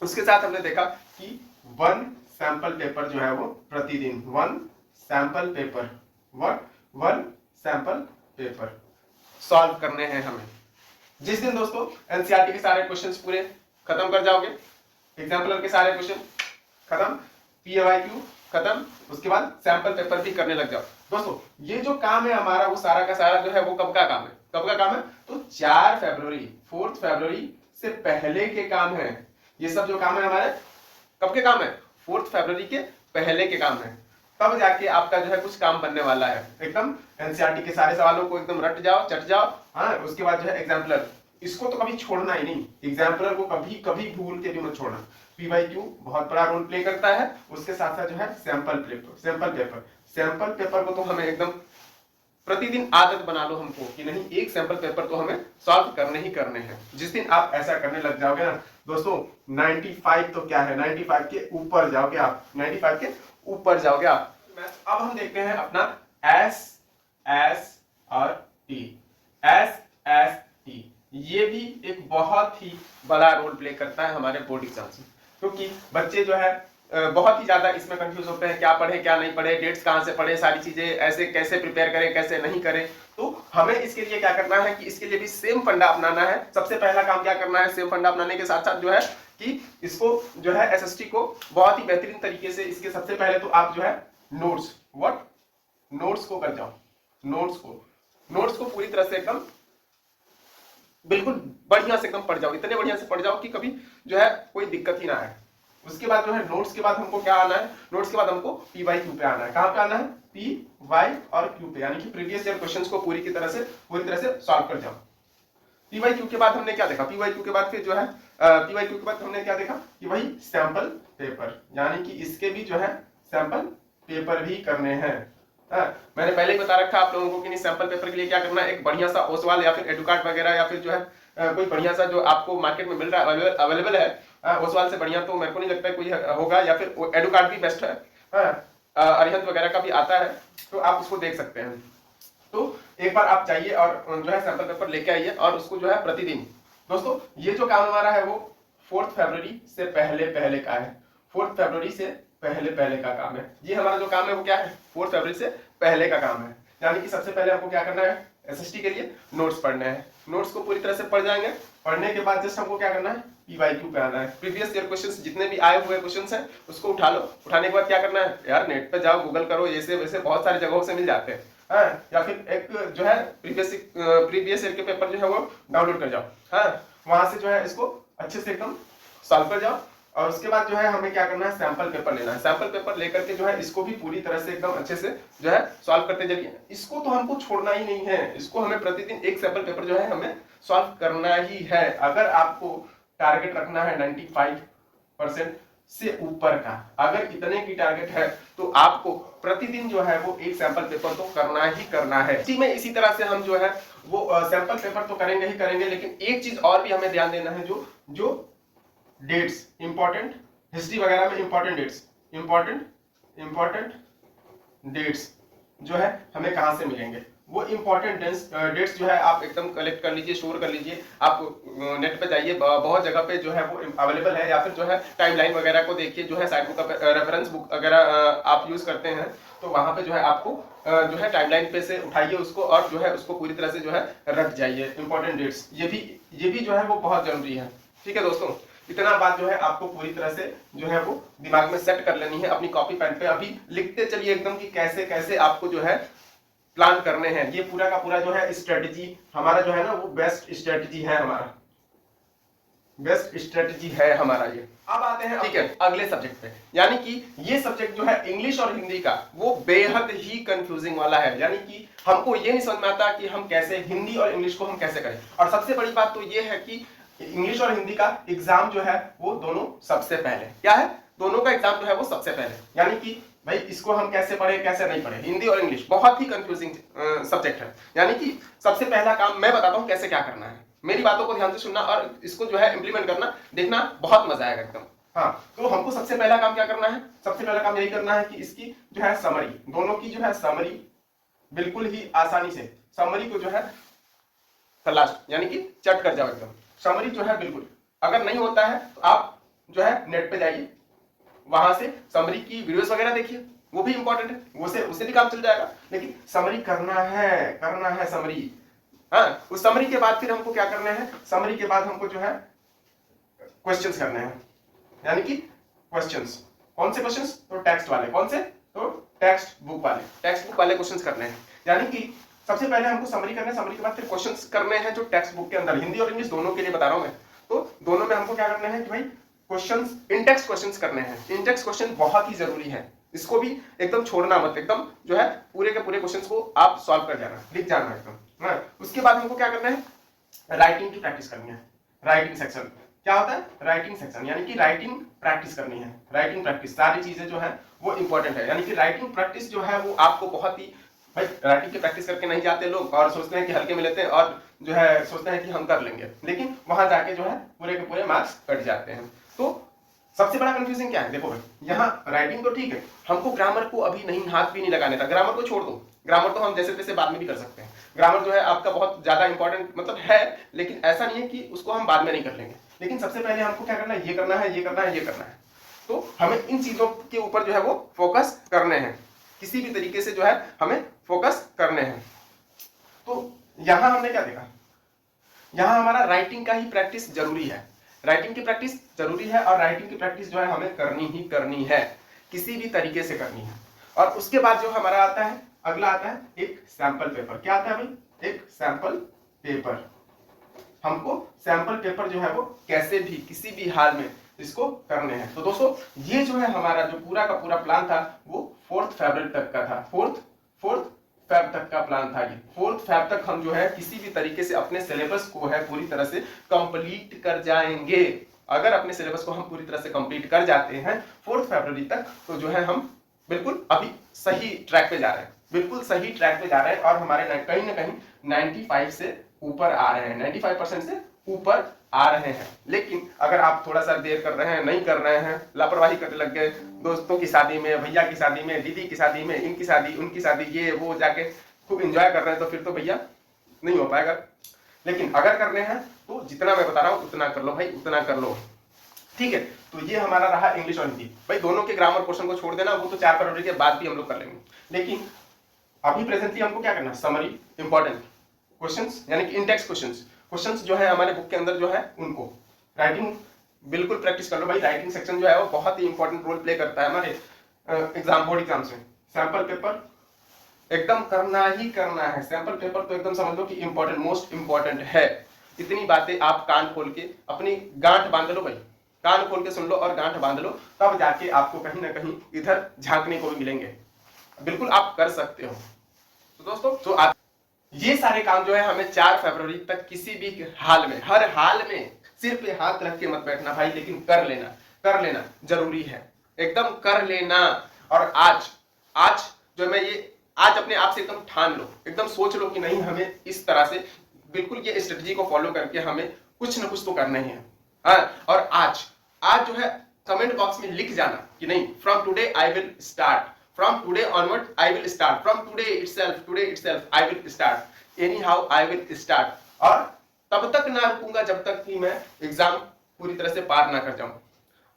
उसके साथ हमने देखा कि 1 सैंपल पेपर जो है वो प्रतिदिन 1 सैंपल पेपर सॉल्व करने हैं हमें। जिस दिन दोस्तों एनसीईआरटी के सारे क्वेश्चंस पूरे खत्म कर जाओगे, एग्जाम्पलर के सारे क्वेश्चन खत्म, PYQ खत्म, उसके बाद सैंपल पेपर भी करने लग जाओ। दोस्तों ये जो काम है हमारा वो सारा का सारा जो है वो कब का काम है, तो 4 फरवरी से पहले के काम है। ये सब जो काम है हमारे कब के काम है, 4 फरवरी के पहले के काम है, तब जाके आपका जो है कुछ काम बनने वाला है। एकदम एनसीईआरटी के सारे सवालों को एकदम रट जाओ, चट जाओ। हाँ, उसके बाद जो है एग्जाम्पलर, इसको तो कभी छोड़ना ही नहीं, एग्जाम्पलर को कभी भूल के भी मत छोड़ना। PYQ बहुत बड़ा रोल प्ले करता है, उसके साथ साथ जो है सैंपल पेपर को तो हमें एकदम प्रतिदिन आदत बना लो हमको कि नहीं, एक सैंपल पेपर तो हमें सॉल्व करने ही करने हैं। जिस दिन आप ऐसा करने लग जाओगे ना दोस्तों, 95 तो क्या है, 95 के ऊपर जाओगे आप, 95 के ऊपर जाओगे आप। अब हम देखते हैं अपना SST, ये भी एक बहुत ही बड़ा रोल प्ले करता है हमारे बोर्ड एग्जाम में, क्योंकि बच्चे जो है बहुत ही ज्यादा इसमें कंफ्यूज होते हैं, क्या पढ़े क्या नहीं पढ़े, डेट्स कहाँ से पढ़े, सारी चीजें ऐसे कैसे प्रिपेयर करें कैसे नहीं करें। तो हमें इसके लिए क्या करना है कि इसके लिए भी सेम फंडा अपनाना है। सबसे पहला काम क्या करना है, सेम फंडा अपनाने के साथ साथ जो है कि इसको जो है SST को बहुत ही बेहतरीन तरीके से, इसके सबसे पहले तो आप जो है नोट्स को कर जाओ, नोट्स को पूरी तरह से एकदम बिल्कुल बढ़िया से एकदम पढ़ जाओ, इतने बढ़िया से पढ़ जाओ कि कभी जो है कोई दिक्कत ही ना आए। उसके बाद जो है नोट्स के बाद हमको क्या आना है, नोट्स के बाद हमको PYQ पे आना है। कहां पे आना है, PY और Q पे, यानी कि प्रीवियस ईयर क्वेश्चंस को पूरी तरह से सॉल्व कर जाओ। PYQ के बाद हमने क्या देखा, PYQ के बाद फिर जो है PYQ के बाद हमने क्या देखा कि वही सैंपल पेपर, यानी कि इसके भी जो है सैंपल पेपर भी करने हैं। मैंने पहले ही बता रखा आप लोगों को कि नहीं, सैंपल पेपर के लिए क्या करना है, एक बढ़िया सा ओसवाल या फिर एडुकार्ड वगैरह या फिर जो है कोई बढ़िया सा जो आपको मार्केट में मिल रहा है, अवेलेबल है, ओसवाल से बढ़िया तो मेरे को नहीं लगता है कोई होगा, या फिर एडुकार्ड भी बेस्ट है। अरिहंत वगैरह का भी आता है, तो आप उसको देख सकते हैं। तो एक बार आप जाइए और जो है सैंपल पेपर लेके आइए और उसको जो है प्रतिदिन, दोस्तों ये जो काम हमारा है वो 4 फरवरी से पहले पहले का है। 4 फरवरी से पहले पहले का काम है। ये हमारा जो काम है वो क्या है, 4 फरवरी से पहले का काम है। यानी कि सबसे पहले हमको क्या करना है, एसएसटी के लिए नोट्स पढ़ने हैं। नोट्स को पूरी तरह से पढ़ जाएंगे। पढ़ने के बाद जस्ट हमको क्या करना है, पीवाईक्यू पे आना है। प्रीवियस ईयर क्वेश्चंस जितने भी आए हुए क्वेश्चंस हैं उसको उठा लो। उठाने के बाद क्या करना है यार, नेट पे जाओ, गूगल करो, ऐसे वैसे बहुत सारी जगहों से मिल जाते हैं। हाँ, या फिर एक जो है प्रीवियस ईयर के पेपर जो है वो डाउनलोड कर जाओ। हाँ, वहां से जो है इसको अच्छे से एकदम सॉल्व कर जाओ। और उसके बाद जो है हमें क्या करना है, सैंपल पेपर लेना है। सैंपल पेपर लेकर के जो है इसको भी पूरी तरह से एकदम अच्छे से जो है सॉल्व करते जाइए। इसको तो हमको छोड़ना ही नहीं है, इसको हमें प्रतिदिन एक सैंपल पेपर जो है हमें सॉल्व करना ही है। अगर आपको टारगेट रखना है 95% से ऊपर का, अगर इतने की टारगेट है तो आपको प्रतिदिन जो है वो एक सैंपल पेपर तो करना ही करना है। इसी तरह से हम जो है वो सैंपल पेपर तो करेंगे ही करेंगे, लेकिन एक चीज और भी हमें ध्यान देना है, जो डेट्स इंपॉर्टेंट, हिस्ट्री वगैरह में इंपॉर्टेंट डेट्स जो है हमें कहां से मिलेंगे, वो इंपॉर्टेंट डेट्स जो है आप एकदम कलेक्ट कर लीजिए, स्टोर कर लीजिए। आप नेट पे जाइए, बहुत जगह पे जो है वो अवेलेबल है, या फिर जो है टाइमलाइन वगैरह को देखिए, जो है साइड बुक का रेफरेंस बुक वगैरह आप यूज करते हैं तो वहां पे जो है आपको जो है टाइमलाइन पे से उठाइए उसको और जो है उसको पूरी तरह से जो है रख जाइए इंपॉर्टेंट डेट्स। ये भी जो है वो बहुत जरूरी है। ठीक है दोस्तों, इतना बात जो है आपको पूरी तरह से जो है वो दिमाग में सेट कर लेनी है। अपनी कॉपी पेन पे अभी लिखते चलिए एकदम कि कैसे कैसे आपको जो है प्लान करने हैं। ये पूरा का पूरा जो है स्ट्रेटजी हमारा जो है ना वो बेस्ट स्ट्रेटजी है हमारा ये। अब आते हैं ठीक है अगले सब्जेक्ट पे, यानी कि ये सब्जेक्ट जो है इंग्लिश और हिंदी का वो बेहद ही कंफ्यूजिंग वाला है। यानी कि हमको ये नहीं समझ में आता कि हम कैसे हिंदी और इंग्लिश को हम कैसे करें। और सबसे बड़ी बात तो ये है कि इंग्लिश और हिंदी का एग्जाम जो है वो दोनों सबसे पहले क्या है, दोनों का एग्जाम जो है वो सबसे पहले। यानी कि भाई इसको हम कैसे पढ़े कैसे नहीं पढ़े, हिंदी और इंग्लिश बहुत ही कंफ्यूजिंग सब्जेक्ट है। यानी कि सबसे पहला काम मैं बताता हूं कैसे क्या करना है। मेरी बातों को ध्यान से सुनना और इसको जो है इंप्लीमेंट करना, देखना बहुत मजा आएगा एकदम। हाँ, तो हमको सबसे पहला काम क्या करना है, सबसे पहला काम यही करना है कि इसकी जो है समरी, दोनों की जो है समरी बिल्कुल ही आसानी से समरी को जो है तलाश, यानी कि चट कर जाओ एकदम। समरी जो है बिल्कुल अगर नहीं होता है तो आप जो है नेट पे जाइए, वहां से समरी की वीडियोस वगैरह देखिए, वो भी इंपॉर्टेंट है, उससे भी काम चल जाएगा। लेकिन समरी करना है समरी। हाँ, उस समरी के बाद फिर हमको क्या करना है, समरी के बाद हमको जो है क्वेश्चंस करने हैं। यानी कि क्वेश्चंस, कौन से क्वेश्चंस, तो टेक्स्ट वाले, कौन से, तो टेक्स्ट बुक वाले क्वेश्चंस करने हैं। यानी कि सबसे पहले हमको समरी करना है, समरी के बाद फिर क्वेश्चंस करने हैं जो टेक्स्ट बुक के अंदर, हिंदी और इंग्लिश दोनों के लिए बता रहा हूं मैं। तो दोनों में हमको क्या करना है कि भाई क्वेश्चंस, इंटेक्स क्वेश्चंस करने हैं। इंटेक्स क्वेश्चन बहुत ही जरूरी है, इसको भी एकदम छोड़ना मत, एकदम जो है पूरे के पूरे क्वेश्चंस को आप सॉल्व कर जाना, लिख जाना एकदम। उसके बाद हमको क्या करना है, राइटिंग की प्रैक्टिस करनी है। राइटिंग सेक्शन क्या होता है, राइटिंग सेक्शन यानी कि राइटिंग प्रैक्टिस करनी है। राइटिंग प्रैक्टिस सारी चीजें जो है वो इंपॉर्टेंट है। यानी कि राइटिंग प्रैक्टिस जो है वो आपको बहुत ही, भाई राइटिंग की प्रैक्टिस करके नहीं जाते लोग और सोचते हैं कि हल्के में लेते हैं और जो है सोचते हैं कि हम कर लेंगे, लेकिन वहां जाके जो है पूरे के पूरे मार्क्स कट जाते हैं। तो सबसे बड़ा कंफ्यूजन क्या है, देखो भाई यहाँ राइटिंग तो ठीक है, हमको ग्रामर को अभी नहीं, हाथ भी नहीं लगाने था। ग्रामर को छोड़ दो, ग्रामर तो हम जैसे तैसे बाद में भी कर सकते हैं। ग्रामर जो है आपका बहुत ज्यादा इंपॉर्टेंट मतलब है, लेकिन ऐसा नहीं है कि उसको हम बाद में नहीं कर लेंगे। लेकिन सबसे पहले हमको क्या करना है, ये करना है, ये करना है, ये करना है। तो हमें इन चीजों के ऊपर जो है वो फोकस करने हैं, किसी भी तरीके से जो है हमें फोकस करने हैं। तो यहां हमने क्या देखा, यहां हमारा राइटिंग का ही प्रैक्टिस जरूरी है। राइटिंग की प्रैक्टिस जरूरी है और राइटिंग की प्रैक्टिस जो है हमें करनी ही करनी है, किसी भी तरीके से करनी है। और उसके बाद जो हमारा आता है, अगला आता है एक सैंपल पेपर। क्या आता है भाई, एक सैंपल पेपर। हमको सैंपल पेपर जो है वो कैसे भी किसी भी हाल में इसको करने हैं। तो दोस्तों ये जो है हमारा जो पूरा का पूरा प्लान था वो 4 फरवरी तक का था। 4 फैब तक का प्लान था ये। 4 फैब तक हम जो है किसी भी तरीके से अपने सिलेबस को है पूरी तरह से कंप्लीट कर जाएंगे। अगर अपने सिलेबस को हम पूरी तरह से कंप्लीट कर जाते हैं 4 फरवरी तक, तो जो है हम बिल्कुल अभी सही ट्रैक पे जा रहे हैं, बिल्कुल सही ट्रैक पे जा रहे हैं और हमारे कहीं ना कहीं 95 से ऊपर आ रहे हैं, 95% से ऊपर आ रहे हैं। लेकिन अगर आप थोड़ा सा देर कर रहे हैं, नहीं कर रहे हैं, लापरवाही करने लग गए, दोस्तों की शादी में, भैया की शादी में, दीदी की शादी में, इनकी शादी, उनकी शादी, ये वो जाके खूब एंजॉय कर रहे हैं, तो फिर तो भैया नहीं हो पाएगा। लेकिन अगर करने हैं तो जितना मैं बता रहा हूं उतना कर लो भाई, उतना कर लो, ठीक है। तो ये हमारा रहा इंग्लिश और हिंदी। भाई दोनों के ग्रामर क्वेश्चन को छोड़ देना, वो तो 4 फरवरी के बाद भी हम लोग कर लेंगे। लेकिन अभी प्रेजेंटली हमको क्या करना है, समरी, इंपॉर्टेंट क्वेश्चंस, यानी कि इंडेक्स क्वेश्चंस जो है हमारे बुक के अंदर जो है उनको राइटिंग बिल्कुल प्रैक्टिस कर लो भाई। राइटिंग सेक्शन जो है वो बहुत ही इंपॉर्टेंट रोल प्ले करता है हमारे एग्जाम, बोर्ड एग्जाम्स में। सैंपल पेपर एकदम करना ही करना है, सैंपल पेपर तो एकदम समझ लो कि इंपॉर्टेंट, मोस्ट इंपॉर्टेंट है। इतनी बातें आप कान खोल के अपनी गांठ बांध लो भाई, कान खोल के सुन लो और गांठ बांध लो, तब जाके आपको कहीं ना कहीं इधर झांकने को भी मिलेंगे। बिल्कुल आप कर सकते हो। तो दोस्तों तो आप ये सारे काम जो है हमें 4 फरवरी तक किसी भी हाल में, हर हाल में सिर पे हाथ रख के मत बैठना भाई, लेकिन कर लेना जरूरी है, एकदम कर लेना। और आज जो मैं ये आज अपने आप से एकदम ठान लो, एकदम सोच लो कि नहीं, हमें इस तरह से बिल्कुल ये स्ट्रेटजी को फॉलो करके हमें कुछ ना कुछ तो करना ही है। और आज जो है कमेंट बॉक्स में लिख जाना कि नहीं, from today I will start, from today onward I will start, from today itself I will start, any how I will start. और तब तक ना रुकूंगा जब तक कि मैं एग्जाम पूरी तरह से पार ना कर जाऊं।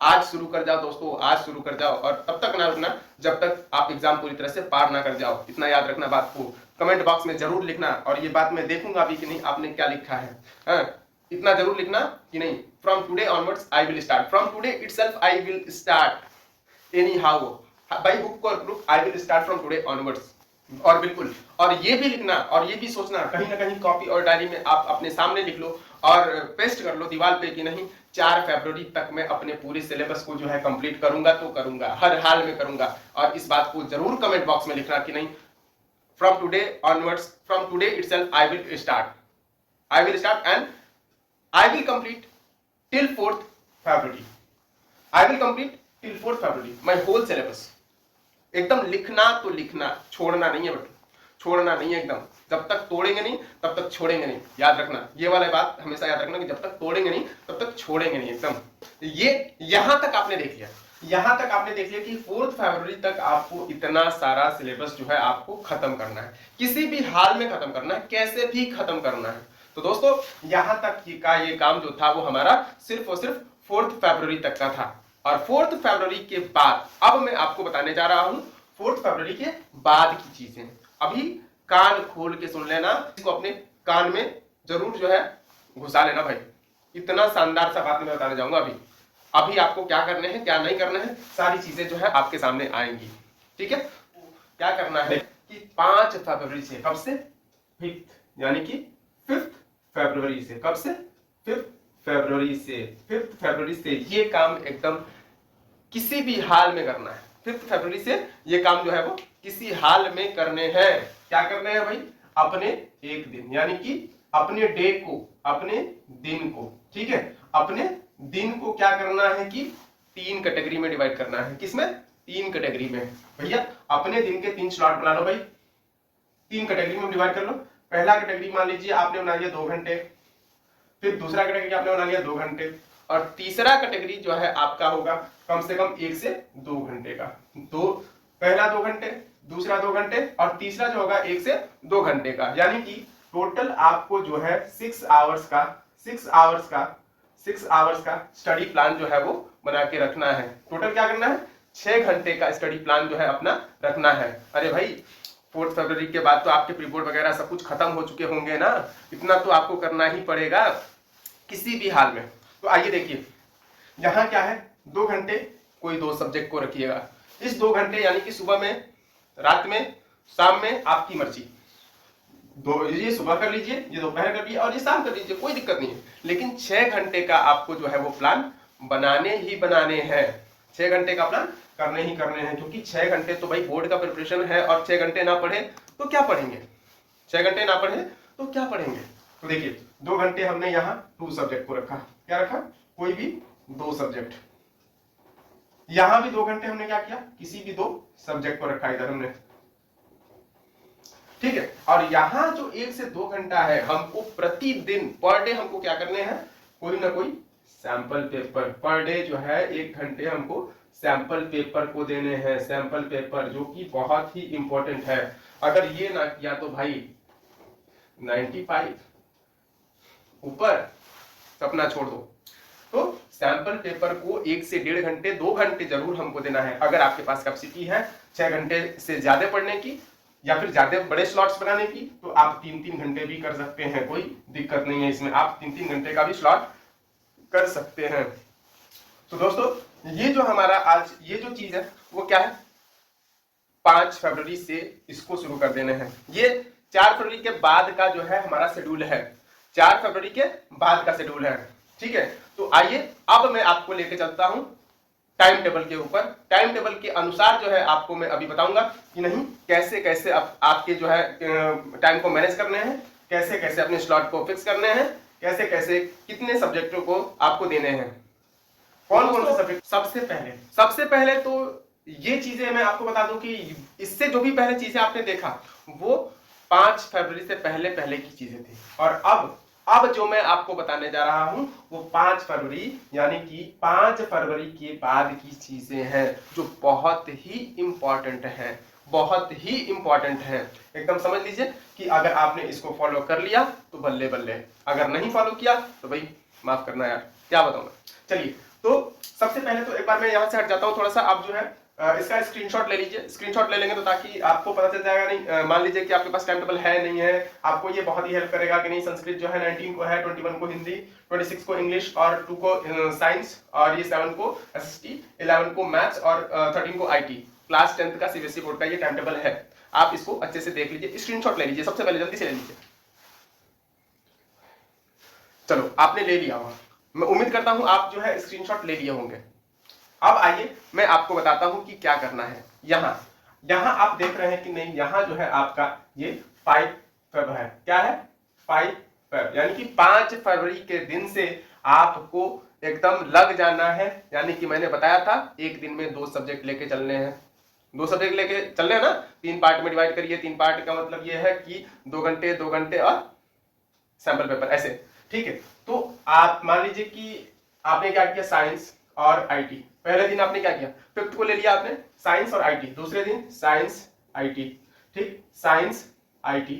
आज शुरू कर जाओ दोस्तों, आज शुरू कर जाओ, और तब तक ना रुकना जब तक आप एग्जाम पूरी तरह से पार ना कर जाओ। इतना याद रखना बात को, कमेंट बॉक्स में जरूर लिखना। और ये बात मैं देखूंगा अभी कि नहीं आपने क्या लिखा है। इतना जरूर लिखना कि नहीं, from today onwards I will start, from today itself I will start, anyhow by hook और crook I will start from today onwards. और बिल्कुल, और ये भी लिखना और ये भी सोचना, कहीं ना कहीं कॉपी और डायरी में आप अपने सामने लिख लो और पेस्ट कर लो दीवार पे कि नहीं, 4 फरवरी तक मैं अपने पूरे सिलेबस को जो है कंप्लीट करूंगा, तो करूंगा, हर हाल में करूंगा। और इस बात को जरूर कमेंट बॉक्स में लिखना कि नहीं, from today onwards, from today itself I will start and I will complete till 4th February. I will complete till 4th February my whole syllabus. एकदम लिखना तो लिखना, छोड़ना नहीं है बेटा, छोड़ना नहीं है एकदम। जब तक तोड़ेंगे नहीं तब तक छोड़ेंगे नहीं, याद रखना ये वाला बात हमेशा याद रखना कि जब तक तोड़ेंगे नहीं तब तक छोड़ेंगे नहीं एकदम। ये यहां तक आपने देख लिया, यहां तक आपने देख लिया कि 4th फरवरी तक आपको इतना सारा सिलेबस जो है आपको खत्म करना है, किसी भी हाल में खत्म करना है, कैसे भी खत्म करना है। तो दोस्तों यहां तक ये काम जो था वो हमारा सिर्फ और सिर्फ 4th फरवरी तक का था। और 4th फरवरी के बाद अब मैं आपको बताने जा रहा हूं 4th फरवरी के बाद की चीजें। अभी कान खोल के सुन लेना, इसको अपने कान में जरूर जो है घुसा लेना भाई। इतना शानदार सा बात मैं बताने जाऊंगा अभी आपको क्या करने हैं, क्या नहीं करना है, सारी चीजें जो है आपके सामने आएंगी। ठीक है, क्या करना है कि 5 फरवरी से, कब से, 5th यानी कि 5th फरवरी से, कब से, 5th फरवरी से, 5th फरवरी से ये काम एकदम किसी भी हाल में करना है। 5th फरवरी से ये काम जो है वो किसी हाल में करने हैं। क्या करने हैं भाई, अपने एक दिन, यानी कि अपने डे को, अपने दिन को, ठीक है, अपने दिन को क्या करना है कि 3 कैटेगरी में डिवाइड करना है। किसमें, 3 कैटेगरी में। भैया अपने दिन के 3 स्लॉट बना लो भाई, 3 कैटेगरी में डिवाइड कर लो। पहला कैटेगरी मान लीजिए आपने बना लिया 2 घंटे, फिर दूसरा कैटेगरी आपने बना लिया 2 घंटे, और तीसरा कैटेगरी जो है आपका होगा कम से कम 1 से 2 घंटे का। पहला 2 घंटे, दूसरा 2 घंटे, और तीसरा जो होगा 1 से 2 घंटे का। यानी कि टोटल आपको जो है 6 आवर्स का स्टडी प्लान जो है वो बना के रखना है। टोटल क्या करना है, 6 घंटे का स्टडी प्लान जो है अपना रखना है। अरे भाई 4th फरवरी के बाद तो आपके प्री बोर्ड वगैरह सब कुछ खत्म हो चुके होंगे ना, इतना तो आपको करना ही पड़ेगा किसी भी हाल में। तो आइए देखिए, यहाँ क्या है, 2 घंटे कोई 2 सब्जेक्ट को रखिएगा। इस 2 घंटे यानी कि सुबह में, रात में, शाम में, आपकी मर्जी। ये सुबह कर लीजिए, ये दोपहर कर लीजिए, और ये शाम कर लीजिए, कोई दिक्कत नहीं है। लेकिन 6 घंटे का आपको जो है वो प्लान बनाने ही बनाने हैं। 6 घंटे का प्लान करने ही करने हैं, क्योंकि 6 घंटे तो भाई बोर्ड का प्रिपरेशन है, और 6 घंटे ना पढ़े तो क्या पढ़ेंगे, 6 घंटे ना पढ़े तो क्या पढ़ेंगे। तो देखिए 2 घंटे हमने यहाँ 2 सब्जेक्ट को रखा, क्या रखा, कोई भी 2 सब्जेक्ट। यहां भी 2 घंटे हमने क्या किया, किसी भी 2 सब्जेक्ट को रखा इधर हमने, ठीक है। और यहां जो 1 से 2 घंटा है, हमको प्रतिदिन पर डे हमको क्या करने हैं, कोई ना कोई सैंपल पेपर पर डे जो है 1 घंटे हमको सैंपल पेपर को देने हैं, सैंपल पेपर जो कि बहुत ही इंपॉर्टेंट है। अगर ये ना किया तो भाई 95 ऊपर सपना छोड़ दो। तो सैंपल पेपर को 1 से 1.5 घंटे 2 घंटे जरूर हमको देना है। अगर आपके पास कैपेसिटी है 6 घंटे से ज्यादा पढ़ने की या फिर ज्यादा बड़े स्लॉट्स बनाने की तो आप 3-3 घंटे भी कर सकते हैं, कोई दिक्कत नहीं है इसमें। आप 3-3 घंटे का भी स्लॉट कर सकते हैं। तो दोस्तों ये जो हमारा आज ये जो चीज है वो क्या है, 5 फरवरी से इसको शुरू कर देने हैं। ये 4 फरवरी के बाद का जो है हमारा शेड्यूल है, 4 फरवरी के बाद का शेड्यूल है, ठीक है। तो आइए अब मैं आपको लेके चलता हूं टाइम टेबल के ऊपर। टाइम टेबल के अनुसार जो है आपको मैं अभी बताऊंगा कि नहीं कैसे कैसे आपके जो है टाइम को मैनेज करने हैं, कैसे कैसे अपने स्लॉट को फिक्स करने हैं, कैसे कैसे कितने सब्जेक्टों को आपको देने हैं, कौन कौन से सब्जेक्ट। सबसे पहले तो ये चीजें मैं आपको बता दूं कि इससे जो भी पहले चीजें आपने देखा वो 5 फरवरी से पहले पहले की चीजें थी, और अब जो मैं आपको बताने जा रहा हूं वो 5 फरवरी यानी कि 5 फरवरी के बाद की चीजें हैं जो बहुत ही इंपॉर्टेंट है, बहुत ही इंपॉर्टेंट है। एकदम समझ लीजिए कि अगर आपने इसको फॉलो कर लिया तो बल्ले बल्ले, अगर नहीं फॉलो किया तो भाई माफ करना यार, क्या बताऊं मैं। चलिए तो सबसे पहले तो एक बार मैं यहां से हट जाता हूं थोड़ा सा। आप जो है इसका स्क्रीनशॉट ले लीजिए। स्क्रीनशॉट ले लेंगे तो ताकि आपको पता चल जाएगा, नहीं मान लीजिए कि आपके पास टाइम टेबल है नहीं है, आपको ये बहुत ही हेल्प करेगा कि नहीं संस्कृत जो है 19 को है, 21 को हिंदी, 26 को इंग्लिश और 2 को साइंस और ये 7 को एसएसटी, 11 को मैथ्स और 13 को आईटी। क्लास 10th का सीबीएसई बोर्ड का ये टाइम टेबल है। आप इसको अच्छे से देख लीजिए, स्क्रीनशॉट ले लीजिए, सबसे पहले जल्दी से ले लीजिए। चलो आपने ले लिया होगा, मैं उम्मीद करता हूं आप जो है स्क्रीनशॉट ले लिए होंगे। अब आइए मैं आपको बताता हूं कि क्या करना है। यहां आप देख रहे हैं कि नहीं, यहां जो है आपका ये 5 फेब है। क्या है? 5 फेब, यानी कि 5 फरवरी के दिन से आपको एकदम लग जाना है। यानी कि मैंने बताया था एक दिन में 2 सब्जेक्ट लेके चलने हैं, 2 सब्जेक्ट लेके चलने हैं ना, 3 पार्ट में डिवाइड करिए। 3 पार्ट का मतलब ये है कि 2 घंटे 2 घंटे और सैंपल पेपर, ऐसे, ठीक है। तो आप मान लीजिए कि आपने क्या किया, साइंस और आईटी। पहले दिन आपने क्या किया, 5th को ले लिया आपने साइंस और आईटी, दूसरे दिन साइंस आईटी, ठीक, साइंस आईटी,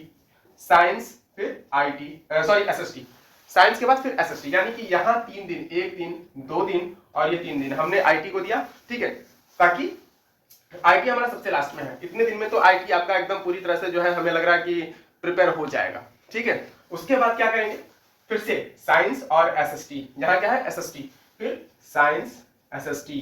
साइंस फिर आईटी, सॉरी एसएसटी, साइंस के बाद फिर एसएसटी। यानी कि यहाँ 3 दिन, 1 दिन 2 दिन और ये 3 दिन हमने आईटी को दिया, ठीक है, ताकि आईटी हमारा सबसे लास्ट में है। इतने दिन में तो आईटी आपका एकदम पूरी तरह से जो है हमें लग रहा है कि प्रिपेयर हो जाएगा, ठीक है। उसके बाद क्या करेंगे, फिर से साइंस और एसएसटी, यहाँ क्या है एसएसटी, फिर science SST,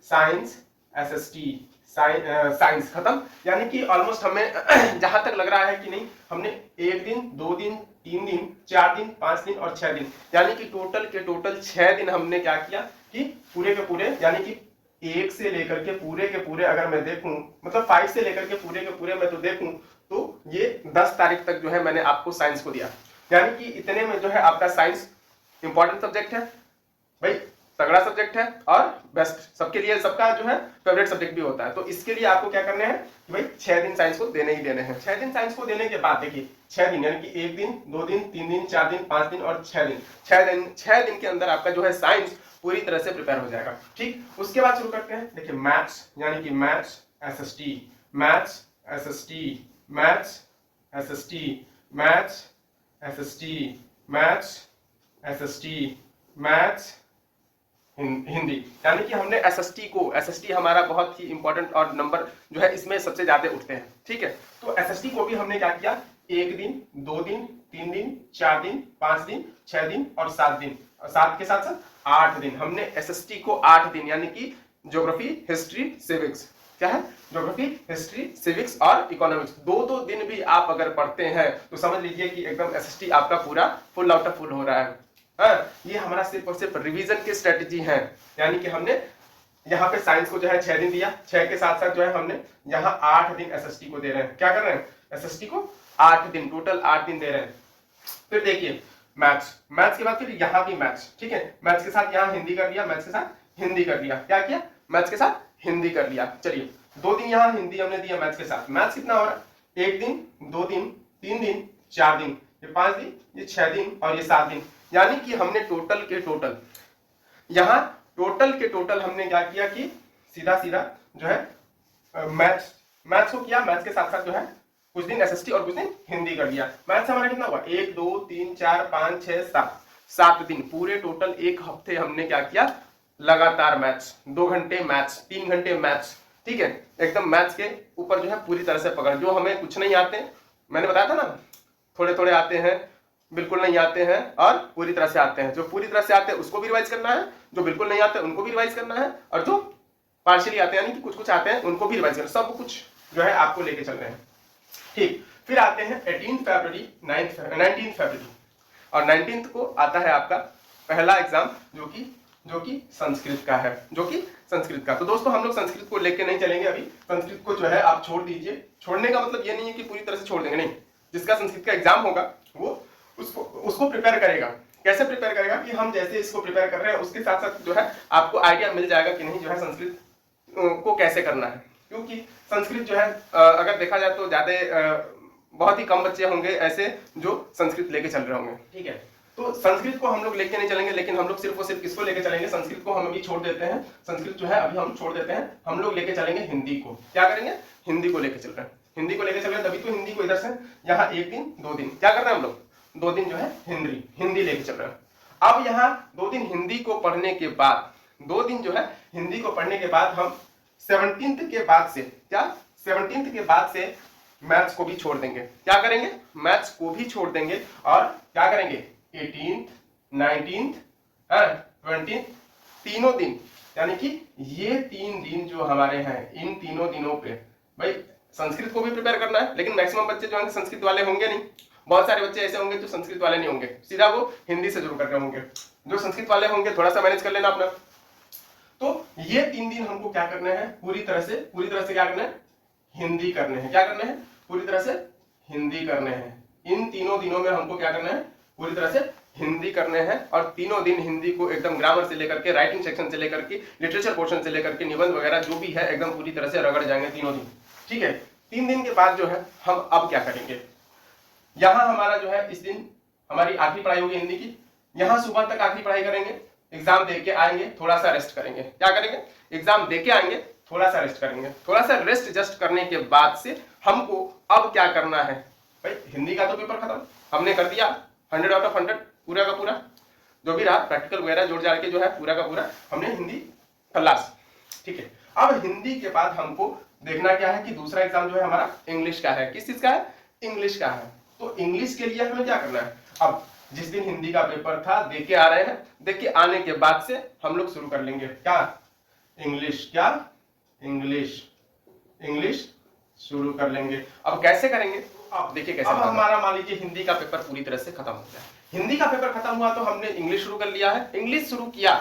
science SST, science खत्म। यानी कि ऑलमोस्ट हमें जहां तक लग रहा है कि नहीं, हमने 1 दिन 2 दिन 3 दिन 4 दिन 5 दिन और 6 दिन, यानी कि टोटल के टोटल 6 दिन हमने क्या किया कि पूरे के पूरे, यानी कि 1 से लेकर के पूरे अगर मैं देखूं, मतलब 5 से लेकर के पूरे मैं तो देखूं तो ये 10 तारीख तक जो है मैंने आपको साइंस को दिया। यानी कि इतने में जो है आपका साइंस इंपॉर्टेंट सब्जेक्ट है भाई, तगड़ा सब्जेक्ट है और बेस्ट सबके लिए, सबका जो है फेवरेट सब्जेक्ट भी होता है। तो इसके लिए आपको क्या करने हैं कि भाई 6 दिन साइंस को देने ही देने हैं। 6 दिन साइंस को देने के बाद देखिए 6 दिन, यानी कि 1 दिन 2 दिन 3 दिन 4 दिन 5 दिन और 6 दिन, 6 दिन के अंदर आपका जो है साइंस पूरी तरह से प्रिपेयर हो जाएगा, ठीक। उसके बाद शुरू करते हैं, देखिए मैथ्स, यानी कि maths SST, maths SST, maths SST, maths SST, maths SST, maths Hindi. यानी कि हमने एसएसटी को, एसएसटी हमारा बहुत ही इंपॉर्टेंट और नंबर जो है इसमें सबसे ज्यादा उठते हैं, ठीक है। तो एसएसटी को भी हमने क्या किया, 1 दिन 2 दिन 3 दिन 4 दिन 5 दिन 6 दिन और 7 दिन, और 7 के साथ साथ 8 दिन हमने एसएसटी को 8 दिन, यानी कि ज्योग्राफी हिस्ट्री सिविक्स, क्या है, ज्योग्राफी हिस्ट्री सिविक्स और इकोनॉमिक्स, 2-2 दिन भी आप अगर पढ़ते हैं तो समझ लीजिए कि एकदम एसएसटी आपका पूरा फुल आउट ऑफ फुल हो रहा है। ये हमारा सिर्फ और सिर्फ रिवीजन की स्ट्रेटेजी है। यानी कि हमने यहाँ पे साइंस को जो है 6 दिन दिया, 6 के साथ साथ जो है हमने यहाँ 8 दिन एसएसटी को दे रहे हैं। क्या कर रहे हैं, एसएसटी को 8 दिन, टोटल 8 दिन दे रहे हैं। फिर देखिए मैथ्स, मैथ्स के बाद फिर यहाँ भी मैथ्स, ठीक है, मैथ्स के साथ यहाँ हिंदी कर लिया, मैथ्स के साथ हिंदी कर लिया, क्या किया, मैथ्स के साथ हिंदी कर लिया। चलिए 2 दिन यहाँ हिंदी हमने दिया मैथ्स के साथ। मैथ्स कितना हो रहा है, 1 दिन 2 दिन 3 दिन 4 दिन, ये 5 दिन, ये 6 दिन और ये 7 दिन, यानी कि हमने टोटल के टोटल, यहाँ टोटल के टोटल हमने क्या किया कि सीधा सीधा जो है मैथ्स को किया, मैथ्स के साथ साथ जो है कुछ दिन एसएसटी और कुछ दिन हिंदी कर लिया। मैथ्स हमारा कितना हुआ, 1 2 3 4 5 6 7 7 दिन, पूरे टोटल एक हफ्ते हमने क्या किया, लगातार मैथ्स, 2 घंटे मैथ्स, 3 घंटे मैथ्स, ठीक है, एकदम मैथ्स के ऊपर जो है पूरी तरह से पकड़। जो हमें कुछ नहीं आते, मैंने बताया था ना, थोड़े थोड़े आते हैं, बिल्कुल नहीं आते हैं और पूरी तरह से आते हैं। जो पूरी तरह से आते हैं उसको भी रिवाइज करना है, जो बिल्कुल नहीं आते उनको भी रिवाइज करना है, और जो पार्शियली आते हैं यानी कि कुछ कुछ आते हैं उनको भी रिवाइज करना, सब कुछ जो है आपको लेके चल रहे हैं। ठीक, फिर आते हैं 18 फरवरी 19 फरवरी, और 19 को आता है आपका पहला एग्जाम जो कि संस्कृत का है, जो कि संस्कृत का। तो दोस्तों हम लोग संस्कृत को लेके नहीं चलेंगे अभी, संस्कृत को जो है आप छोड़ दीजिए। छोड़ने का मतलब ये नहीं है कि पूरी तरह से छोड़ देंगे, नहीं। जिसका संस्कृत का एग्जाम होगा वो उसको प्रिपेयर करेगा। कैसे प्रिपेयर करेगा कि हम जैसे इसको प्रिपेयर कर रहे हैं उसके साथ साथ जो है आपको आइडिया मिल जाएगा कि नहीं जो है संस्कृत को कैसे करना है। क्योंकि संस्कृत जो है अगर देखा जाए तो ज्यादा बहुत ही कम बच्चे होंगे ऐसे जो संस्कृत लेके चल रहे होंगे, ठीक है। तो संस्कृत को हम लोग लेके नहीं चलेंगे, लेकिन हम लोग सिर्फ और सिर्फ किसको लेके चलेंगे, संस्कृत को हम अभी छोड़ देते हैं, संस्कृत जो है अभी हम छोड़ देते हैं, हम लोग लेके चलेंगे हिंदी को। क्या करेंगे, हिंदी को लेके चल रहे हैं, हिंदी को लेके चल रहे हैं, तभी तो हिंदी को इधर से यहाँ 1 दिन 2 दिन क्या कर रहे हैं हम लोग, 2 दिन जो है हिंदी लेके चल रहे हैं। अब यहाँ 2 दिन हिंदी को पढ़ने के बाद, 2 दिन जो है हिंदी को पढ़ने के बाद हम 17th के बाद से क्या, 17th के बाद से मैथ्स को भी छोड़ देंगे। क्या करेंगे, मैथ्स को भी छोड़ देंगे और क्या करेंगे, 18th 19th 20th, तीनों दिन, यानी कि ये 3 दिन जो हमारे हैं, इन तीनों दिनों पे भाई संस्कृत को भी प्रिपेयर करना है। लेकिन मैक्सिमम बच्चे जो हैं संस्कृत वाले होंगे नहीं, बहुत सारे बच्चे ऐसे होंगे जो संस्कृत वाले नहीं होंगे, सीधा वो हिंदी से शुरू कर रहे होंगे। जो संस्कृत वाले होंगे थोड़ा सा मैनेज कर लेना अपना। तो ये 3 दिन हमको क्या करना है, पूरी तरह से क्या करना है, हिंदी करने हैं। क्या करने हैं, पूरी तरह से हिंदी करने हैं। इन तीनों दिनों में हमको क्या करना है, पूरी तरह से हिंदी करने हैं, और तीनों दिन हिंदी को एकदम ग्रामर से लेकर के, राइटिंग सेक्शन से लेकर के, लिटरेचर पोर्शन से लेकर के, निबंध वगैरह जो भी है एकदम पूरी तरह से रगड़ जाएंगे तीनों दिन, ठीक है। 3 दिन के बाद जो है हम अब क्या करेंगे, यहाँ हमारा जो है इस दिन हमारी आखिरी पढ़ाई होगी हिंदी की, यहाँ सुबह तक आखिरी पढ़ाई करेंगे, एग्जाम दे के आएंगे, थोड़ा सा रेस्ट करेंगे। क्या करेंगे, एग्जाम दे के आएंगे, थोड़ा सा रेस्ट करेंगे, थोड़ा सा रेस्ट जस्ट करने के बाद से हमको अब क्या करना है भाई, हिंदी का तो पेपर खत्म हमने कर दिया, 100 आउट ऑफ 100 पूरा का पूरा जो भी रहा प्रैक्टिकल वगैरह जोड़ जाड़ के जो है पूरा का पूरा हमने हिंदी खल्लास, ठीक है। अब हिंदी के बाद हमको देखना क्या है कि दूसरा एग्जाम जो है हमारा इंग्लिश का है। किस चीज का है, इंग्लिश का है। तो इंग्लिश के लिए हमें क्या करना है, अब जिस दिन हिंदी का पेपर था दे के आ रहे हैं, देख के आने के बाद से हम लोग शुरू कर लेंगे क्या, इंग्लिश, क्या इंग्लिश शुरू कर लेंगे। अब कैसे करेंगे, अब देखिए कैसे। अब हमारा मान लीजिए हिंदी का पेपर पूरी तरह से खत्म हो गया, हिंदी का पेपर खत्म हुआ तो हमने इंग्लिश शुरू कर लिया है। इंग्लिश शुरू किया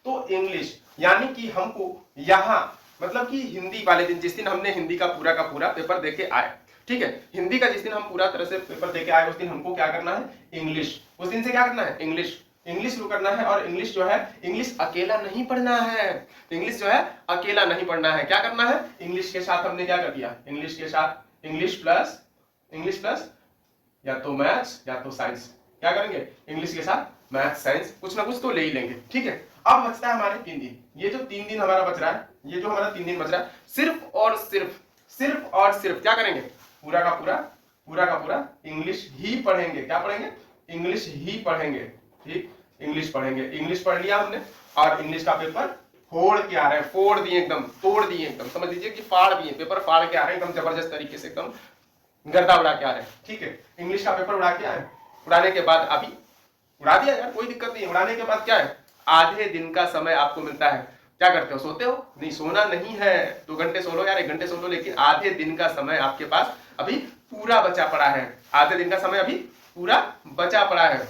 तो इंग्लिश यानी कि हमको यहाँ मतलब कि हिंदी वाले दिन, जिस दिन हमने हिंदी का पूरा पेपर देके आए, ठीक है, हिंदी का जिस दिन हम पूरा तरह से पेपर देके आए उस दिन हमको क्या करना है, इंग्लिश, उस दिन से क्या करना है, इंग्लिश शुरू करना है। और इंग्लिश जो है, इंग्लिश अकेला नहीं पढ़ना है, इंग्लिश जो है अकेला नहीं पढ़ना है। क्या करना है, इंग्लिश के साथ हमने क्या कर दिया, इंग्लिश के साथ इंग्लिश प्लस या तो मैथ्स या तो साइंस। क्या करेंगे, इंग्लिश के साथ मैथ्स साइंस कुछ ना कुछ तो ले ही लेंगे, ठीक है। अब बचता है हमारे 3 दिन, ये जो 3 दिन हमारा बच रहा है, ये जो हमारा 3 दिन बच रहा है, सिर्फ और सिर्फ क्या करेंगे, पूरा का पूरा इंग्लिश ही पढ़ेंगे। क्या पढ़ेंगे, इंग्लिश ही पढ़ेंगे, ठीक, इंग्लिश पढ़ेंगे। इंग्लिश पढ़ लिया हमने और इंग्लिश का पेपर फोड़ के आ रहे हैं, फोड़ दिए एकदम, तोड़ दिए एकदम, समझ लीजिए कि फाड़ दिए, पेपर फाड़ के आ रहे हैं एकदम जबरदस्त तरीके से, एकदम गर्दा उड़ा के आ रहे हैं, ठीक है। इंग्लिश का पेपर उड़ा के आए, उड़ाने के बाद अभी उड़ा दिया यार, कोई दिक्कत नहीं है। उड़ाने के बाद क्या है, आधे दिन का समय आपको मिलता है। क्या करते हो, सोते हो, नहीं सोना नहीं है, 2 घंटे सो लो यार, 1 घंटे सो लो, लेकिन आधे दिन का समय आपके पास अभी पूरा बचा पड़ा है, आधे दिन का समय अभी पूरा बचा पड़ा है।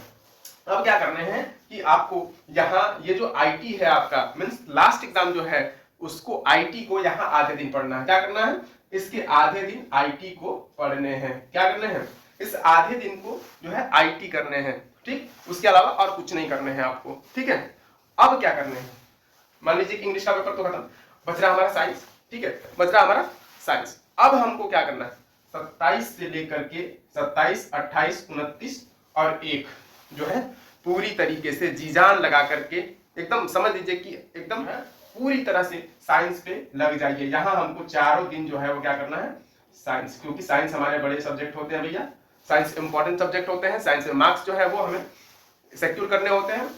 अब क्या करने हैं कि आपको यहाँ ये जो आईटी है आपका मींस लास्ट एग्जाम जो है उसको, आईटी को यहाँ आधे दिन पढ़ना है। क्या करना है, इसके आधे दिन आईटी को पढ़ने हैं। क्या करने हैं, इस आधे दिन को जो है आईटी करने हैं, ठीक, उसके अलावा और कुछ नहीं करने हैं आपको, ठीक है। अब क्या करने हैं, मान लीजिए कि इंग्लिश का पेपर तो खत्म, बच रहा हमारा साइंस, ठीक है, बच रहा हमारा साइंस। अब हमको क्या करना है, 27 से लेकर के 27, 28, 29 और 1 जो है पूरी तरीके से जी जान लगा करके एकदम समझ लीजिए कि एकदम पूरी तरह से साइंस पे लग जाइए। यहाँ हमको चारों दिन जो है वो क्या करना है, साइंस, क्योंकि साइंस हमारे बड़े सब्जेक्ट होते हैं भैया, साइंस इंपॉर्टेंट सब्जेक्ट होते हैं, साइंस में मार्क्स जो है वो हमें सिक्योर करने होते हैं,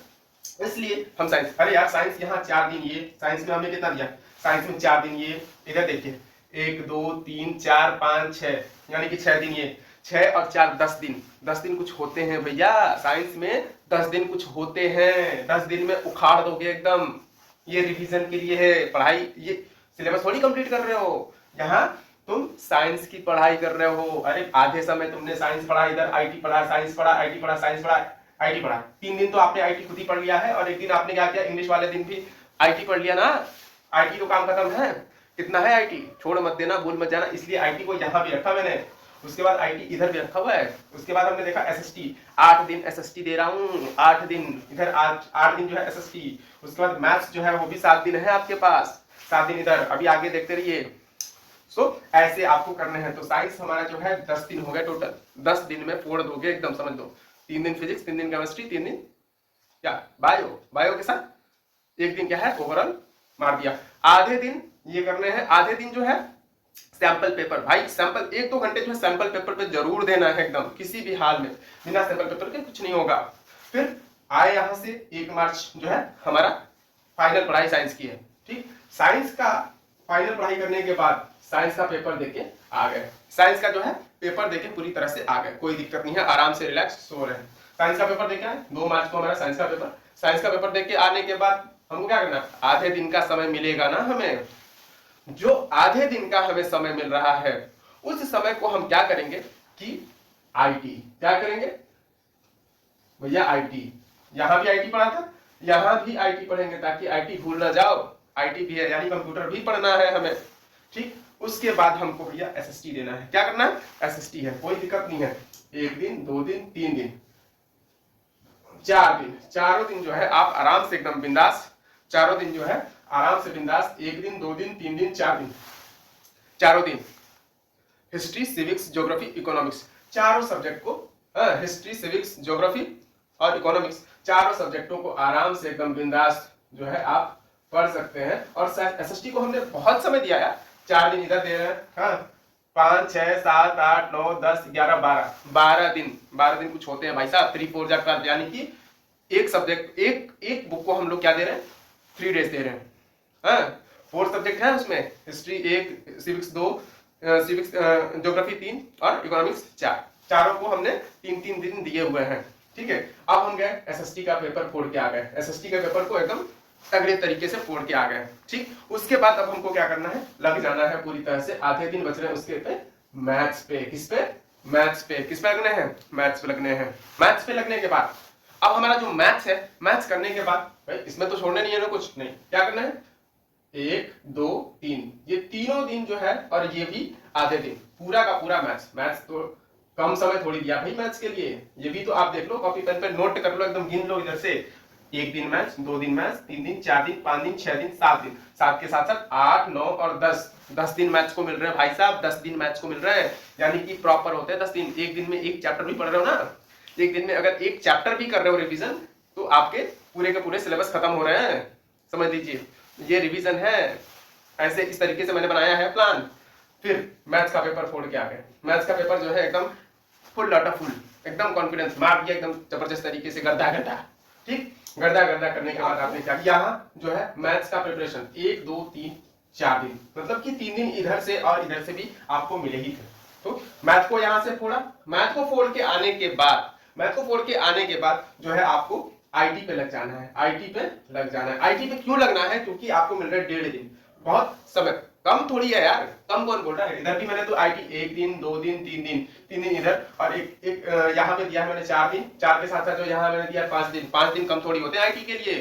इसलिए हम साइंस, अरे यार साइंस यहाँ 4 दिन, ये साइंस में हमें कितना दिया, साइंस में 4 दिन, ये इधर देखिए 1 2 3 4 5 6, यानी कि 6 दिन, ये 6 और 4 10 दिन, 10 दिन कुछ होते हैं भैया साइंस में, 10 दिन कुछ होते हैं, 10 दिन में उखाड़ दोगे एकदम। ये रिवीजन के लिए है पढ़ाई, ये सिलेबस थोड़ी कंप्लीट कर रहे हो, यहाँ तुम साइंस की पढ़ाई कर रहे हो। अरे आधे समय तुमने साइंस पढ़ा, इधर आईटी पढ़ा, साइंस पढ़ा, आईटी पढ़ा, साइंस पढ़ा, आईटी पढ़ा, 3 दिन तो आपने आईटी खुद ही पढ़ लिया है, और एक दिन आपने क्या किया, इंग्लिश वाले दिन भी आईटी पढ़ लिया ना, आईटी तो काम खत्म है। कितना है आईटी, छोड़ मत देना, भूल मत जाना, इसलिए आईटी को यहाँ भी रखा मैंने, उसके बाद आईटी इधर भी रखा हुआ है, उसके बाद हमने देखा एसएसटी, 8 दिन एसएसटी दे रहा हूँ, 8 दिन इधर, 8 दिन जो है एसएसटी, उसके बाद मैथ्स जो है वो भी 7 दिन है आपके पास, 7 दिन इधर, अभी आगे देखते रहिए। ऐसे आपको करने हैं। तो साइंस हमारा जो है 10 दिन हो गए टोटल, 10 दिन में फोड़ दोगे एकदम, समझ लो, 3 दिन फिजिक्स, 3 दिन केमिस्ट्री, 3 दिन क्या बायो के साथ 1 दिन क्या है ओवरऑल मार दिया। आधे दिन ये करने हैं, आधे दिन जो है सैंपल पेपर, भाई सैंपल 1-2 घंटे जो है सैंपल पेपर पे जरूर देना है एकदम, किसी भी हाल में, बिना सैंपल पेपर के कुछ नहीं होगा। फिर आए यहाँ से 1 मार्च जो है हमारा फाइनल पढ़ाई साइंस की है, ठीक। साइंस का फाइनल पढ़ाई करने के बाद साइंस का पेपर देके आ गए, साइंस का जो है पेपर देके पूरी तरह से आ गए, कोई दिक्कत नहीं है, आराम से रिलैक्स सो रहे हैं। साइंस का पेपर देके आए, 2 मार्च को हमारा साइंस का पेपर, साइंस का पेपर देके आने के बाद हमको क्या करना, आधे दिन का समय मिलेगा ना हमें, जो आधे दिन का हमें समय मिल रहा है, उस समय को हम क्या करेंगे कि आईटी, क्या करेंगे भैया, आईटी, यहाँ भी आईटी पढ़ा था, यहाँ भी आईटी पढ़ेंगे, ताकि आईटी भूल ना जाओ, आईटी भी है यानी कंप्यूटर भी पढ़ना है हमें, ठीक। उसके बाद हमको भैया एसएसटी देना है, क्या करना है, एसएसटी है, कोई दिक्कत नहीं है, 1 दिन 2 दिन 3 दिन 4 दिन, चारों दिन जो है आप आराम से एकदम बिंदास, चारों दिन जो है आराम से बिंदास, 1 दिन 2 दिन 3 दिन 4 दिन, चारों दिन हिस्ट्री सिविक्स ज्योग्राफी इकोनॉमिक्स, चारों सब्जेक्ट को, हिस्ट्री सिविक्स ज्योग्राफी और इकोनॉमिक्स, चारों सब्जेक्टों को आराम से एकदम बिंदास जो है आप पढ़ सकते हैं। और एसएसटी को हमने बहुत समय दिया यार, 4 दिन इधर दे रहे हैं, हाँ 5 6 7 8 9 10 11 12 दिन, 12 दिन कुछ होते हैं भाई साहब, 3 4 4, यानी कि एक सब्जेक्ट, एक बुक को हम लोग क्या दे रहे हैं, 3 डेज दे रहे हैं, हाँ 4 सब्जेक्ट है उसमें, हिस्ट्री 1, सिविक्स 2, सिविक्स ज्योग्राफी 3 और इकोनॉमिक्स 4, चारों को हमने 3 दिन दिए हुए हैं, ठीक है। अब हम गए एसएसटी का पेपर फोड़ के आ गए, एसएसटी के पेपर को एकदम तगड़े तरीके से फोड़ के आ गए, ठीक। उसके बाद अब हमको क्या करना है, लग जाना है पूरी तरह से, आधे दिन बच रहे हैं उसके पे मैथ्स पे, किस पे, मैथ्स पे, किस पे लगने हैं, मैथ्स पे लगने हैं। मैथ्स पे लगने के बाद अब हमारा जो मैथ्स है, मैथ्स करने के बाद भाई इसमें तो छोड़ने नहीं है ना, कुछ नहीं, क्या करना है, 1 2 3, ये तीनों दिन जो है, और ये भी आधे दिन, पूरा का पूरा मैथ्स, मैथ्स तो कम समय थोड़ी दिया भाई मैथ्स के लिए, ये भी तो आप देख लो, कॉपी पेन पे नोट कर लो, एकदम गिन लो इधर से, 1 दिन मैथ्स, 2 दिन मैथ्स, 3 दिन 4 दिन 5 दिन 6 दिन 7 दिन, 7 के साथ साथ 8 9 और 10 दिन मैथ्स को मिल रहे हैं भाई साहब, 10 दिन मैथ्स को मिल रहे हैं, यानी कि प्रॉपर होते हैं 10 दिन। एक दिन में एक चैप्टर भी पढ़ रहे हो ना, एक दिन में अगर एक चैप्टर भी कर रहे हो रिवीजन, तो आपके पूरे के पूरे सिलेबस खत्म हो रहे हैं, समझ लीजिए, ये रिवीजन है, ऐसे इस तरीके से मैंने बनाया है प्लान। फिर मैथ्स का पेपर फोड़ के आ गए, मैथ्स का पेपर जो है एकदम फुल डाटा फुल, एकदम कॉन्फिडेंस मार दिया, एकदम जबरदस्त तरीके से, गर्दा गर्दा, ठीक। गर्दा गर्दा करने के बाद आपने क्या किया, यहाँ जो है मैथ्स का प्रिपरेशन 1 2 3 4 दिन, मतलब कि 3 दिन इधर से और इधर से भी आपको मिले ही थे। तो मैथ को यहाँ से फोड़ा, मैथ को फोड़ के आने के बाद, मैथ को फोड़ के आने के बाद जो है आपको आईटी पे लग जाना है, आईटी पे लग जाना है। आईटी पे क्यों लगना है, क्योंकि आपको मिल रहा है 1.5 दिन, बहुत समय कम थोड़ी है यार, कम कौन बोल रहा है, इधर भी मैंने तो आईटी 1 दिन 2 दिन 3 दिन, 3 दिन इधर, और एक यहाँ पे दिया है मैंने 4 दिन, 4 के साथ साथ जो यहाँ मैंने दिया 5 दिन, 5 दिन कम थोड़ी होते हैं आईटी के लिए,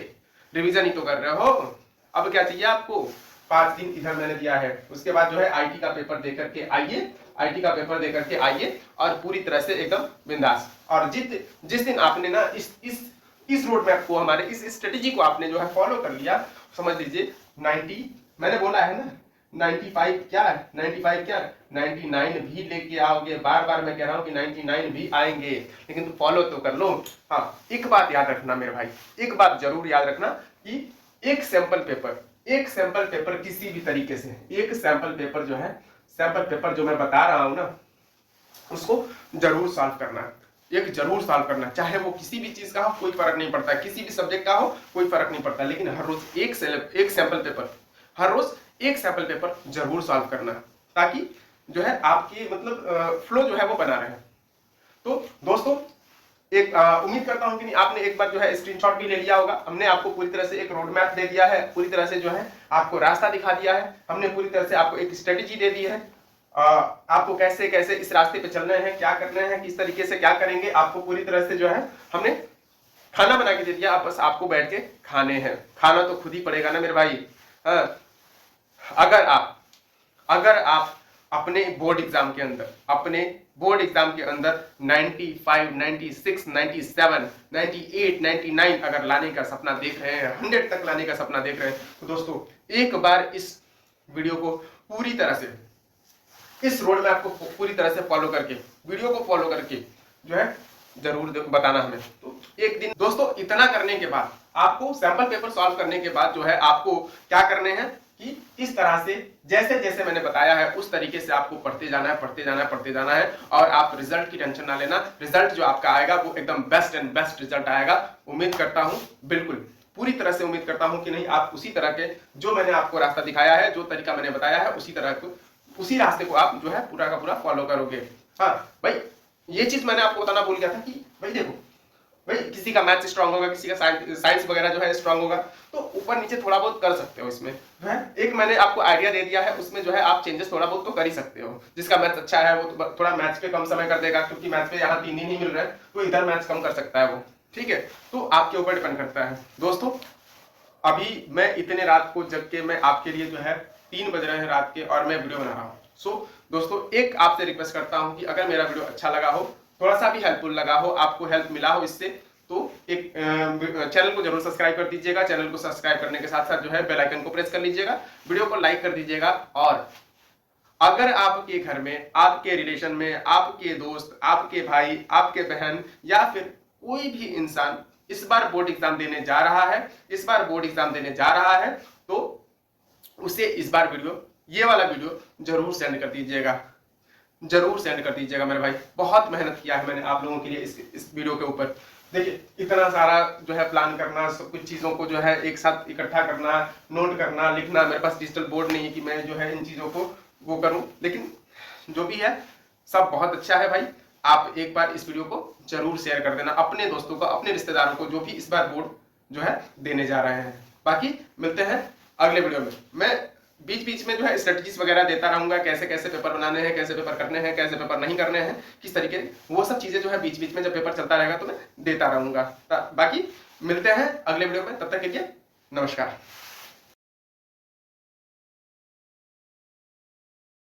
रिवीजन ही तो कर रहे हो। अब क्या चाहिए आपको, 5 दिन इधर मैंने दिया है। उसके बाद जो है आईटी का पेपर दे करके आइए, आईटी का पेपर दे करके आइए, और पूरी तरह से एकदम बिंदास। और जिस दिन आपने ना इस रोड मैप को, हमारे इस स्ट्रेटेजी को आपने जो है फॉलो कर लिया, समझ लीजिए 90, मैंने बोला है ना 95 क्या है, 95 क्या है, 99 भी लेके आओगे। बार बार मैं कह रहा हूं कि 99 भी आएंगे, लेकिन तुम फॉलो तो कर लो। हाँ, एक बात याद रखना मेरे भाई, एक बात जरूर याद रखना कि एक सैंपल पेपर किसी भी तरीके से, एक सैंपल पेपर जो है, सैंपल पेपर जो मैं बता रहा हूं ना, उसको जरूर सॉल्व करना है। एक जरूर सॉल्व करना, चाहे वो किसी भी चीज का हो, कोई फर्क नहीं पड़ता, किसी भी सब्जेक्ट का हो कोई फर्क नहीं पड़ता, लेकिन हर रोज एक सैंपल पेपर, हर रोज एक सैंपल पेपर जरूर सॉल्व करना, ताकि जो है आपकी मतलब फ्लो जो है वो बना रहे। तो दोस्तों एक उम्मीद करता हूं कि नहीं आपने एक बार जो है स्क्रीनशॉट भी ले लिया होगा। हमने आपको पूरी तरह से एक रोड मैप दे दिया है, पूरी तरह से जो है आपको रास्ता दिखा दिया है, हमने पूरी तरह से आपको एक स्ट्रेटेजी दे दी है। आपको कैसे कैसे इस रास्ते पे चलना है, क्या करना है, किस तरीके से क्या करेंगे, आपको पूरी तरह से जो है हमने खाना बना के दे दिया। आप बस आपको बैठ के खाने हैं, खाना तो खुद ही पड़ेगा ना मेरे भाई। अगर आप अपने बोर्ड एग्जाम के अंदर 95, 96, 97, 98, 99 अगर लाने का सपना देख रहे हैं, 100 तक लाने का सपना देख रहे हैं, तो दोस्तों एक बार इस वीडियो को पूरी तरह से, इस रोड मैप को पूरी तरह से फॉलो करके, वीडियो को फॉलो करके जो है जरूर बताना हमें। तो एक दिन दोस्तों इतना करने के बाद, आपको सैंपल पेपर सॉल्व करने के बाद जो है आपको क्या करने हैं कि इस तरह से जैसे जैसे मैंने बताया है उस तरीके से आपको पढ़ते जाना है, पढ़ते जाना है, पढ़ते जाना है। और आप रिजल्ट की टेंशन ना लेना, रिजल्ट जो आपका आएगा वो एकदम बेस्ट एंड बेस्ट रिजल्ट आएगा। उम्मीद करता हूं, बिल्कुल पूरी तरह से उम्मीद करता हूं कि नहीं आप उसी तरह के जो मैंने आपको रास्ता दिखाया है, जो तरीका मैंने बताया है, उसी तरह को, उसी रास्ते को आप जो है पूरा का पूरा फॉलो करोगे। हाँ भाई, ये चीज मैंने आपको बताना भूल गया था कि भाई देखो भाई, किसी का मैथ्स स्ट्रांग होगा, किसी का साइंस वगैरह जो है स्ट्रांग होगा, तो ऊपर नीचे थोड़ा बहुत कर सकते हो। इसमें जो है एक मैंने आपको आइडिया दे दिया है, उसमें जो है आप चेंजेस थोड़ा बहुत तो कर ही सकते हो। जिसका मैथ्स अच्छा है वो थोड़ा मैथ्स पे कम समय कर देगा, क्योंकि मैथ्स पे यहाँ 3 दिन ही मिल रहा है, तो इधर मैथ्स कम कर सकता है वो, ठीक है। तो आपके ऊपर डिपेंड करता है। दोस्तों अभी मैं इतने रात को जग के मैं आपके लिए जो है 3 बज रहे हैं रात के और मैं वीडियो बना रहा हूँ। सो दोस्तों एक आपसे रिक्वेस्ट करता हूँ कि अगर मेरा वीडियो अच्छा लगा हो, थोड़ा सा भी हेल्पफुल लगा हो, आपको हेल्प मिला हो इससे, तो एक चैनल को जरूर सब्सक्राइब कर दीजिएगा। चैनल को सब्सक्राइब करने के साथ साथ जो है बेल आइकन को प्रेस कर लीजिएगा, वीडियो को लाइक कर दीजिएगा। और अगर आपके घर में, आपके रिलेशन में, आपके दोस्त, आपके भाई, आपके बहन या फिर कोई भी इंसान इस बार बोर्ड एग्जाम देने जा रहा है, इस बार बोर्ड एग्जाम देने जा रहा है, तो उसे इस बार वीडियो, ये वाला वीडियो जरूर सेंड कर दीजिएगा, जरूर सेंड कर दीजिएगा मेरे भाई। बहुत मेहनत किया है मैंने आप लोगों के लिए इस वीडियो के ऊपर। देखिए इतना सारा जो है प्लान करना, सब कुछ चीज़ों को जो है एक साथ इकट्ठा करना, नोट करना, लिखना। मेरे पास डिजिटल बोर्ड नहीं है कि मैं जो है इन चीज़ों को वो करूं, लेकिन जो भी है सब बहुत अच्छा है भाई। आप एक बार इस वीडियो को जरूर शेयर कर देना अपने दोस्तों को, अपने रिश्तेदारों को, जो भी इस बार बोर्ड जो है देने जा रहे हैं। बाकी मिलते हैं अगले वीडियो में। मैं बीच बीच में जो है स्ट्रेटजीज वगैरह देता रहूंगा, कैसे कैसे पेपर बनाने हैं, कैसे पेपर करने हैं, कैसे पेपर नहीं करने हैं, किस तरीके, वो सब चीजें जो है बीच बीच में जब पेपर चलता रहेगा तो मैं देता रहूंगा। बाकी मिलते हैं अगले वीडियो में, तब तक के लिए नमस्कार।